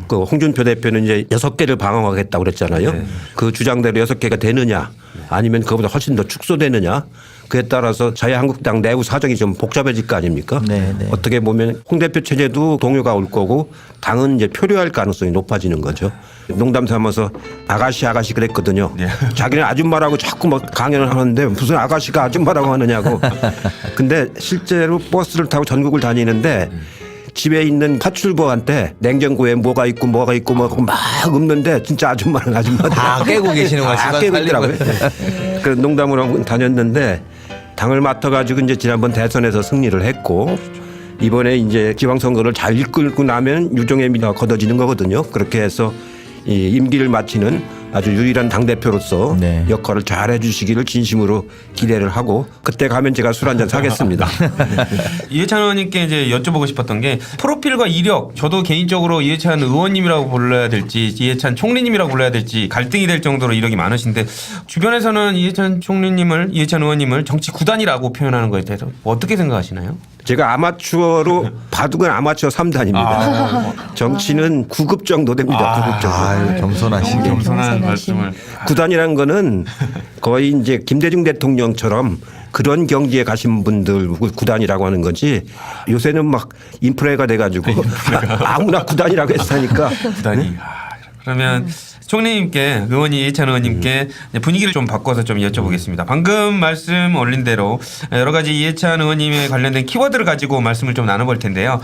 그 홍준표 대표는 이제 6개를 방어하겠다고 그랬잖아요. 그 주장대로 6개가 되느냐 아니면 그보다 훨씬 더 축소되느냐. 그에 따라서 자유한국당 내부 사정이 좀 복잡해질 거 아닙니까? 네. 어떻게 보면 홍 대표 체제도 동요가 올 거고 당은 이제 표류할 가능성이 높아지는 거죠. 농담 삼아서 아가씨 그랬거든요. 자기는 아줌마라고 자꾸 막 강연을 하는데 무슨 아가씨가 아줌마라고 하느냐고. 근데 실제로 버스를 타고 전국을 다니는데 집에 있는 파출부한테 냉장고에 뭐가 있고 막 읊는데 진짜 아줌마는 아줌마 다 깨고 계시는 거예요. 다 깨고 있더라고요. 그 농담으로 하고 다녔는데 당을 맡아가지고 이제 지난번 대선에서 승리를 했고 이번에 이제 지방선거를 잘 이끌고 나면 유종의 미가 걷어지는 거거든요. 그렇게 해서 이 임기를 마치는 아주 유일한 당대표로서 네. 역할을 잘 해주시기를 진심으로 기대를 하고 그때 가면 제가 술 한잔 사겠습니다. 이해찬 의원님께 이제 여쭤보고 싶었던 게 프로필과 이력 저도 개인적으로 이해찬 의원님이라고 불러야 될지 이해찬 총리님이라고 불러야 될지 갈등이 될 정도로 이력이 많으신데 주변에서는 이해찬 의원님을 정치 구단이라고 표현하는 거에 대해서 어떻게 생각하시나요? 제가 아마추어로 바둑은 아마추어 3단입니다. 정치는 9급 정도 됩니다. 9급 정도. 겸손하시게. 겸손한 말씀을. 구단이라는 거는 거의 이제 김대중 대통령처럼 그런 경지에 가신 분들 구단이라고 하는 거지 요새는 막 인프레가 돼가지고 아무나 구단이라고 했으니까. 구단이. 그러면 총리님께 이해찬 의원님께 분위기를 좀 바꿔서 좀 여쭤보겠습니다. 방금 말씀 올린 대로 여러 가지 이해찬 의원님에 관련된 키워드를 가지고 말씀을 좀 나눠볼 텐데요.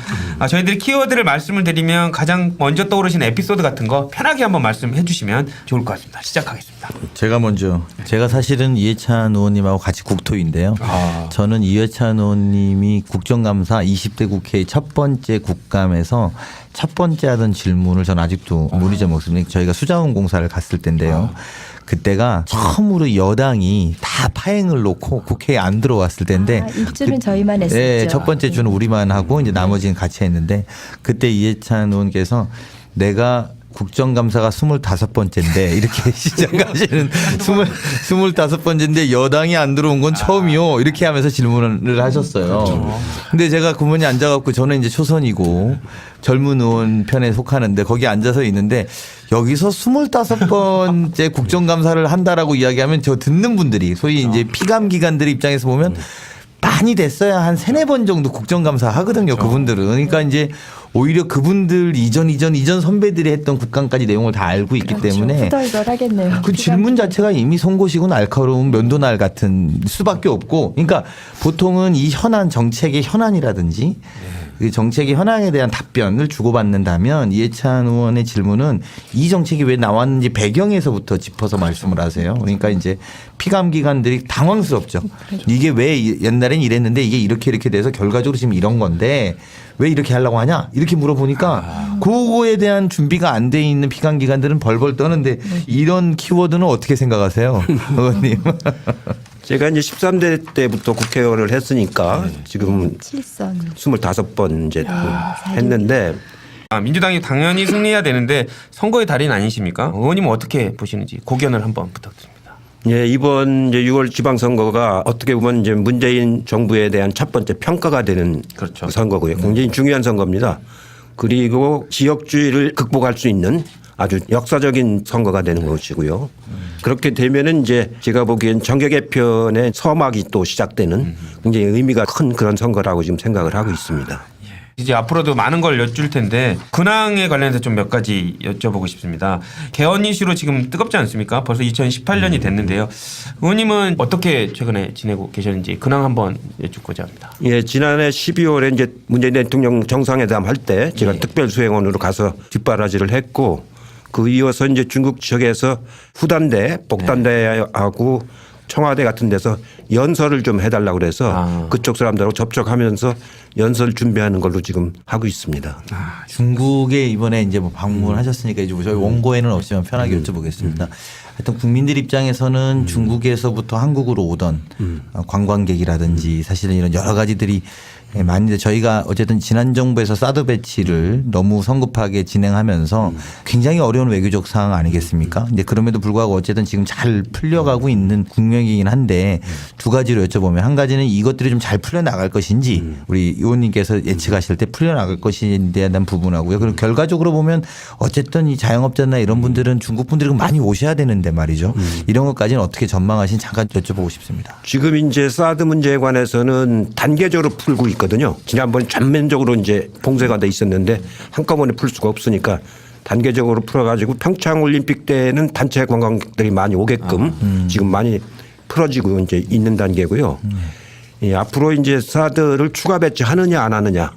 저희들이 키워드를 말씀을 드리면 가장 먼저 떠오르시는 에피소드 같은 거 편하게 한번 말씀해 주시면 좋을 것 같습니다. 시작하겠습니다. 제가 사실은 이해찬 의원님하고 같이 국토인데요. 저는 이해찬 의원님이 국정감사 20대 국회의 첫 번째 국감에서 첫 번째 하던 질문을 저는 아직도 무리지 못습니다. 저희가 수자원 공사를 갔을 때인데요. 그때가 처음으로 여당이 다 파행을 놓고 국회에 안 들어왔을 때인데 일주는 저희만 했었죠. 네, 첫 번째 주는 우리만 하고 이제 나머지는 같이 했는데 그때 이해찬 의원께서 내가 국정감사가 25번째인데 이렇게 시작하시는 25번째인데 여당이 안 들어온 건 처음이요. 이렇게 하면서 질문을 하셨어요. 근데 제가 구문에 앉아갖고 저는 이제 초선이고 젊은 의원 편에 속하는데 거기 앉아서 있는데 여기서 25번째 국정감사를 한다라고 이야기하면 저 듣는 분들이 소위 이제 피감 기관들 입장에서 보면 많이 됐어야 한 3-4번 정도 국정감사 하거든요. 그분들은. 그러니까 이제 오히려 그분들 이전 선배들이 했던 국감까지 내용을 다 알고 있기 때문에 후덜덜하겠네요. 그 질문 자체가 이미 송곳이고 날카로운 면도날 같은 수밖에 없고 그러니까 보통은 이 현안 정책의 현안이라든지 그 정책의 현황에 대한 답변을 주고받는다면 이해찬 의원의 질문은 이 정책이 왜 나왔는지 배경에서부터 짚어서 말씀을 하세요. 그러니까 이제 피감 기관들이 당황스럽죠. 이게 왜 옛날엔 이랬는데 이게 이렇게 돼서 결과적으로 지금 이런 건데 왜 이렇게 하려고 하냐 이렇게 물어보니까 그거에 대한 준비가 안 돼 있는 피감 기관들은 벌벌 떠는데 이런 키워드는 어떻게 생각하세요, 의원님? 제가 이제 13대 때부터 국회의원을 했으니까 지금 7선. 25번 이제 했는데 민주당이 당연히 승리해야 되는데 선거의 달인 아니십니까? 의원님은 어떻게 보시는지 고견을 한번 부탁드립니다. 예, 이번 이제 6월 지방선거가 어떻게 보면 이제 문재인 정부에 대한 첫 번째 평가가 되는 그렇죠. 선거고요. 굉장히 중요한 선거입니다. 그리고 지역주의를 극복할 수 있는 아주 역사적인 선거가 되는 것이고요. 그렇게 되면은 이제 제가 보기엔 정계 개편의 서막이 또 시작되는 굉장히 의미가 큰 그런 선거라고 지금 생각을 하고 있습니다. 이제 앞으로도 많은 걸 여쭐 텐데 근황에 관련해서 좀 몇 가지 여쭤보고 싶습니다. 개헌 이슈로 지금 뜨겁지 않습니까? 벌써 2018년이 됐는데요. 의원님은 어떻게 최근에 지내고 계셨는지 근황 한번 여쭙고자 합니다. 예, 지난해 12월에 이제 문재인 대통령 정상회담 할 때 제가 특별수행원으로 가서 뒷바라지를 했고 그 이어서 이제 중국 지역에서 후단대, 복단대하고 청와대 같은 데서 연설을 좀 해달라고 그래서 그쪽 사람들하고 접촉하면서 연설 준비하는 걸로 지금 하고 있습니다. 중국에 이번에 이제 뭐 방문하셨으니까 이제 저희 원고에는 없지만 편하게 여쭤보겠습니다. 하여튼 국민들 입장에서는 중국에서부터 한국으로 오던 관광객이라든지 사실은 이런 여러 가지들이 많은데 저희가 어쨌든 지난 정부에서 사드 배치를 너무 성급하게 진행하면서 굉장히 어려운 외교적 상황 아니겠습니까? 근데 그럼에도 불구하고 어쨌든 지금 잘 풀려가고 있는 국면이긴 한데 두 가지로 여쭤보면 한 가지는 이것들이 좀 잘 풀려나갈 것인지 우리 의원님께서 예측하실 때 풀려나갈 것인지에 대한 부분하고요. 그리고 결과적으로 보면 어쨌든 이 자영업자나 이런 분들은 중국 분들이 많이 오셔야 되는데 말이죠. 이런 것까지는 어떻게 전망하시는지 잠깐 여쭤보고 싶습니다. 지금 이제 사드 문제에 관해서는 단계적으로 풀고 있거든요. 지난번 전면적으로 이제 봉쇄가 돼 있었는데 한꺼번에 풀 수가 없으니까 단계적으로 풀어가지고 평창 올림픽 때는 단체 관광객들이 많이 오게끔 지금 많이 풀어지고 이제 있는 단계고요. 예, 앞으로 이제 사드를 추가 배치하느냐 안 하느냐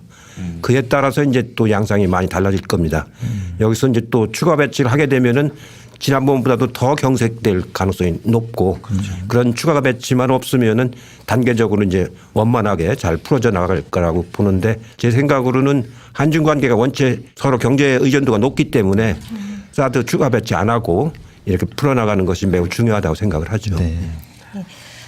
그에 따라서 이제 또 양상이 많이 달라질 겁니다. 여기서 이제 또 추가 배치를 하게 되면은 지난번보다도 더 경색될 가능성이 높고 그런 추가 배치만 없으면은 단계적으로 이제 원만하게 잘 풀어져 나갈 거라고 보는데 제 생각으로는 한중 관계가 원체 서로 경제 의존도가 높기 때문에 사드 추가 배치 안 하고 이렇게 풀어나가는 것이 매우 중요하다고 생각을 하죠. 네.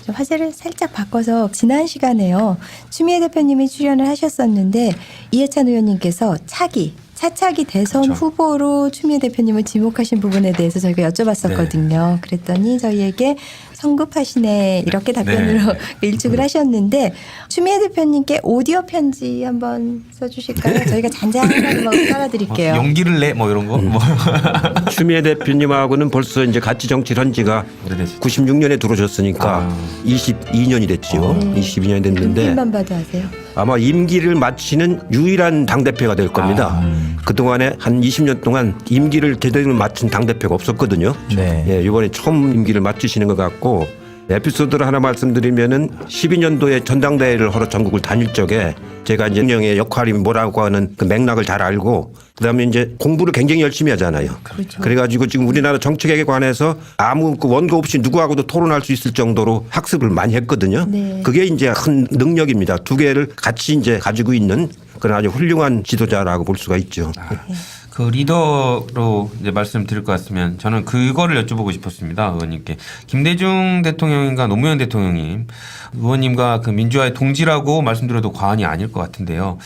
화제를 살짝 바꿔서 지난 시간에요. 추미애 대표님이 출연을 하셨었는데 이해찬 의원님께서 차차기 대선 후보로 추미애 대표님을 지목하신 부분에 대해서 저희가 여쭤봤었거든요. 그랬더니 저희에게 성급하시네 이렇게 답변으로 일축을 하셨는데 추미애 대표님께 오디오 편지 한번 써주실까요? 저희가 잔잔하게 한번 깔아드릴게요. 용기를 내 뭐 이런 거. 뭐. 추미애 대표님하고는 벌써 이제 같이 정치를 한 지가 오래됐어요. 96년에 들어오셨으니까 22년이 됐죠. 22년이 됐는데 눈빛만 봐도 아세요. 아마 임기를 마치는 유일한 당대표가 될 겁니다. 그동안에 한 20년 동안 임기를 제대로 마친 당대표가 없었거든요. 네. 예, 이번에 처음 임기를 마치시는 것 같고 에피소드를 하나 말씀드리면은 12년도에 전당대회를 하러 전국을 다닐 적에 제가 이제 대통령의 역할이 뭐라고 하는 그 맥락을 잘 알고 그다음에 이제 공부를 굉장히 열심히 하잖아요. 그렇죠. 그래가지고 지금 우리나라 정책에 관해서 아무 그 원고 없이 누구하고도 토론할 수 있을 정도로 학습을 많이 했거든요. 네. 그게 이제 큰 능력입니다. 두 개를 같이 이제 가지고 있는 그런 아주 훌륭한 지도자라고 볼 수가 있죠. 그 리더로 이제 말씀드릴 것 같으면 저는 그거를 여쭤보고 싶었습니다. 의원님께. 김대중 대통령인가 노무현 대통령님 의원님과 그 민주화의 동지라고 말씀드려도 과언이 아닐 것 같은데요.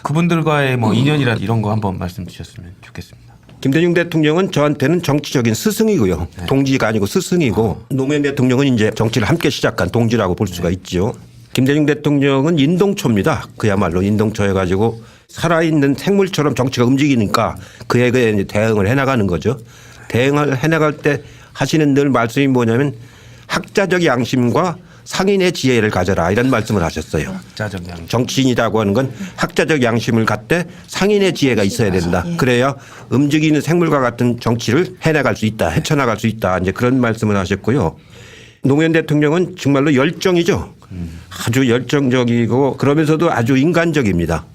그분들과의 뭐 인연이라 이런 거 한번 말씀 주셨으면 좋겠습니다. 김대중 대통령은 저한테는 정치적인 스승이고요. 동지가 아니고 스승이고 노무현 대통령은 이제 정치를 함께 시작한 동지라고 볼 수가 있죠. 김대중 대통령은 인동초입니다. 그야말로 인동초여가지고 살아있는 생물처럼 정치가 움직이니까 그에 이제 대응을 해나가는 거죠. 대응을 해나갈 때 하시는 늘 말씀이 뭐냐면 학자적 양심과 상인의 지혜를 가져라 이런 말씀을 하셨어요. 학자적 양심. 정치인이라고 하는 건 학자적 양심을 갖되 상인의 지혜가 있어야 된다. 그래야 움직이는 생물과 같은 정치를 해나갈 수 있다. 헤쳐나갈 수 있다. 이제 그런 말씀을 하셨고요. 노무현 대통령은 정말로 열정이죠. 아주 열정적이고 그러면서도 아주 인간적입니다.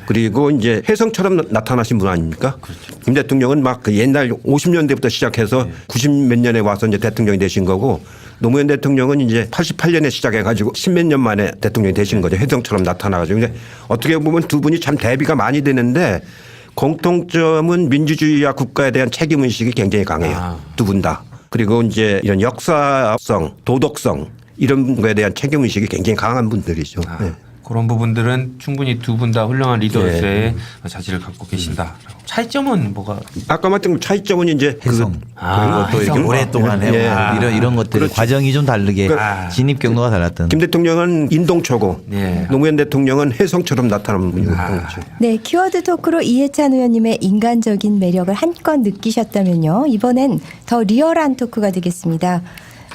그리고 이제 혜성처럼 나타나신 분 아닙니까? 김 대통령은 막 그 옛날 50년대부터 시작해서 90 몇 년에 와서 이제 대통령이 되신 거고 노무현 대통령은 이제 88년에 시작해가지고 10몇 년 만에 대통령이 되신 거죠. 혜성처럼 나타나가지고. 근데 어떻게 보면 두 분이 참 대비가 많이 되는데 공통점은 민주주의와 국가에 대한 책임의식이 굉장히 강해요. 두 분 다. 그리고 이제 이런 역사성, 도덕성 이런 거에 대한 책임의식이 굉장히 강한 분들이죠. 네. 그런 부분들은 충분히 두 분 다 훌륭한 리더로서의 자질을 갖고 계신다. 차이점은 뭐가? 아까 말했던 차이점은 이제 해성 그리고 또 이렇게 오랫동안 해온 이런 것들 과정이 좀 다르게 진입 경로가 달랐던. 김 대통령은 인동초고 예. 노무현 대통령은 혜성처럼 나타나는 분이죠. 네, 키워드 토크로 이해찬 의원님의 인간적인 매력을 한껏 느끼셨다면요. 이번엔 더 리얼한 토크가 되겠습니다.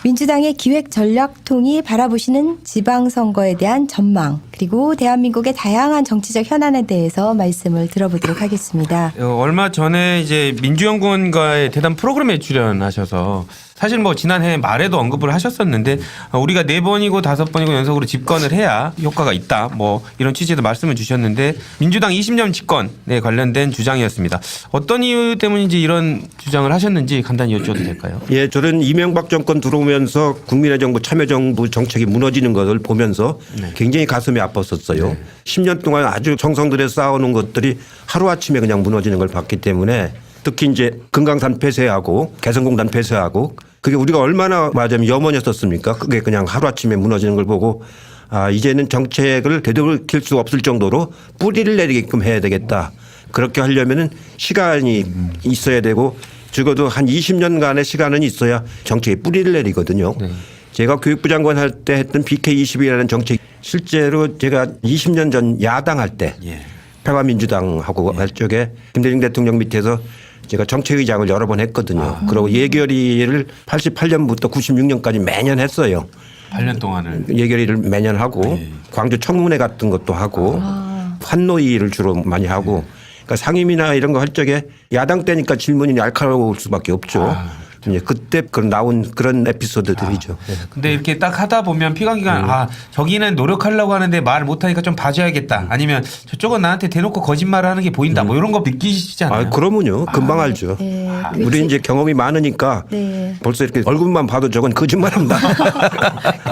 민주당의 기획전략통이 바라보시는 지방선거에 대한 전망 그리고 대한민국의 다양한 정치적 현안에 대해서 말씀을 들어보도록 하겠습니다. 얼마 전에 이제 민주연구원과의 대담 프로그램에 출연하셔서 사실 뭐 지난해 말에도 언급을 하셨었는데 우리가 4번이고 5번이고 연속으로 집권을 해야 효과가 있다. 뭐 이런 취지에서 말씀을 주셨는데 민주당 20년 집권에 관련된 주장이었습니다. 어떤 이유 때문인지 이런 주장을 하셨는지 간단히 여쭤도 될까요? 예, 저는 이명박 정권 들어오면서 국민의 정부 참여정부 정책이 무너지는 것을 보면서 굉장히 가슴이 아팠었어요. 10년 동안 아주 정성들여 쌓아오는 것들이 하루아침에 그냥 무너지는 걸 봤기 때문에 특히 이제 금강산 폐쇄하고 개성공단 폐쇄하고 그게 우리가 얼마나 말하자면 염원이었었습니까? 그게 그냥 하루아침에 무너지는 걸 보고 이제는 정책을 되돌릴 수 없을 정도로 뿌리를 내리게끔 해야 되겠다. 그렇게 하려면은 시간이 있어야 되고 적어도 한 20년간의 시간은 있어야 정책에 뿌리를 내리거든요. 제가 교육부 장관 할 때 했던 BK20이라는 정책 실제로 제가 20년 전 야당할 때 평화민주당하고 할 적에 김대중 대통령 밑에서 제가 정책의장을 여러 번 했거든요. 그리고 예결위를 88년부터 96년까지 매년 했어요. 8년 동안을. 예결위를 매년 하고 광주 청문회 같은 것도 하고 환노위를 주로 많이 하고 그러니까 상임이나 이런 거 할 적에 야당 때니까 질문이 날카로울 수밖에 없죠. 이제 그때 나온 그런 에피소드들이죠. 근데 이렇게 딱 하다 보면 피감기관 저기는 노력하려고 하는데 말 못하니까 좀 봐줘야겠다. 아니면 저쪽은 나한테 대놓고 거짓말을 하는 게 보인다. 뭐 이런 거 느끼시잖아요. 그러면요. 금방 알죠. 네, 우리 이제 경험이 많으니까 네. 벌써 이렇게 얼굴만 봐도 저건 거짓말한다.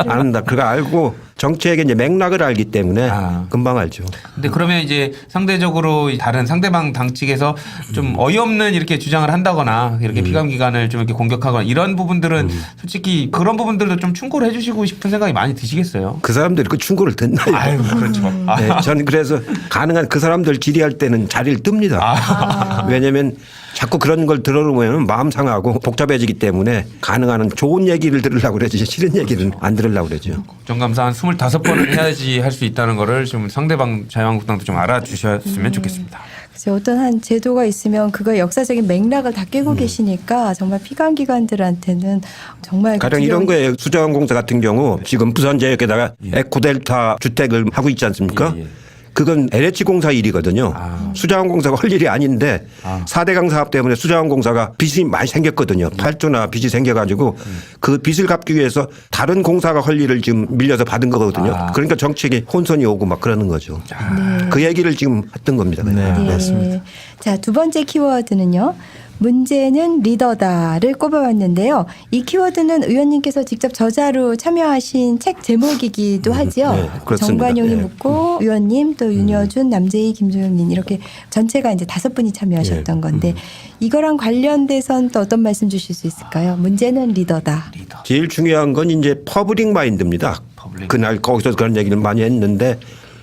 안 한다. 그거 알고 정치에게 이제 맥락을 알기 때문에 금방 알죠. 근데 그러면 이제 상대적으로 다른 상대방 당 측에서 좀 어이없는 이렇게 주장을 한다거나 이렇게 피감기관을 좀 이렇게 공격하거나 이런 부분들은 솔직히 그런 부분들도 좀 충고를 해주시고 싶은 생각이 많이 드시겠어요? 그 사람들이 그 충고를 듣나요? 아유, 그렇죠. 네, 저는 그래서 가능한 그 사람들 질의할 때는 자리를 뜹니다. 왜냐하면 자꾸 그런 걸 들어보면 마음 상하고 복잡해지기 때문에 가능한 한 좋은 얘기를 들으려고 그러지 싫은 얘기는 안 들으려고 그러죠. 국정감사 한 25번을 해야지 할 수 있다는 거를 좀 상대방 자유한국당도 좀 알아주셨으면 좋겠습니다. 그래서 어떤 한 제도가 있으면 그거 역사적인 맥락을 다 깨고 계시니까 정말 피감기관들한테는 정말 가령 이런 거예요. 수자원공사 같은 경우 지금 부산제역에다가 에코델타 주택을 하고 있지 않습니까? 그건 LH공사 일이거든요. 수자원공사가 할 일이 아닌데 4대강 사업 때문에 수자원공사가 빚이 많이 생겼거든요. 8조나 빚이 생겨가지고 그 빚을 갚기 위해서 다른 공사가 할 일을 지금 밀려서 받은 거거든요. 그러니까 정책에 혼선이 오고 막 그러는 거죠. 그 얘기를 지금 했던 겁니다. 네, 맞습니다. 자, 두 번째 키워드는요. 문제는 리더다를 꼽아봤는데요. 이 키워드는 의원님께서 직접 저자로 참여하신 책 제목이기도 하죠. 네, 그렇습니다. 정관용이 네. 묻고 의원님 또 윤여준, 남재희, 김종민 이렇게 전체가 이제 5분이 참여하셨던 건데 이거랑 관련돼선 또 어떤 말씀 주실 수 있을까요? 문제는 리더다. 리더. 제일 중요한 건 이제 퍼블릭 마인드입니다. 그날 거기서 그런 얘기를 많이 했는데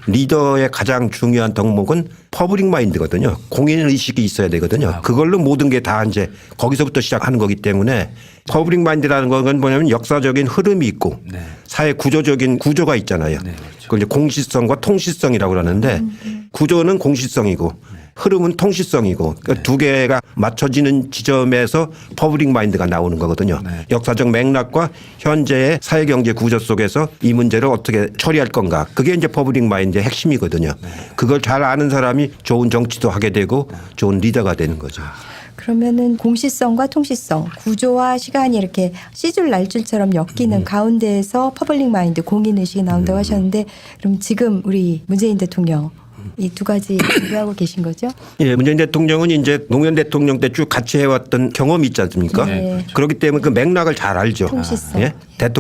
리더의 가장 중요한 덕목은 퍼블릭 마인드거든요. 공인 의식이 있어야 되거든요. 그걸로 모든 게 다 이제 거기서부터 시작하는 거기 때문에 퍼블릭 마인드라는 건 뭐냐면 역사적인 흐름이 있고 네. 사회 구조적인 구조가 있잖아요. 네, 그렇죠. 그걸 이제 공시성과 통시성이라고 그러는데 구조는 공시성이고 흐름은 통시성이고 그러니까 두 개가 맞춰지는 지점에서 퍼블릭 마인드가 나오는 거거든요. 네. 역사적 맥락과 현재의 사회경제 구조 속에서 이 문제를 어떻게 처리할 건가. 그게 이제 퍼블릭 마인드의 핵심이거든요. 그걸 잘 아는 사람이 좋은 정치도 하게 되고 좋은 리더가 되는 거죠. 그러면은 공시성과 통시성, 구조와 시간이 이렇게 씨줄 날줄처럼 엮이는 가운데에서 퍼블릭 마인드, 공인 의식이 나온다고 하셨는데 그럼 지금 우리 문재인 대통령 이 두 가지 공부하고 계신 거죠? 예, 문재인 대통령은 이제 노무현 대통령 때 쭉 같이 해왔던 경험이 있지 않습니까? 네. 그렇기 때문에 그 맥락을 잘 알죠. 통시성. 예? 대통령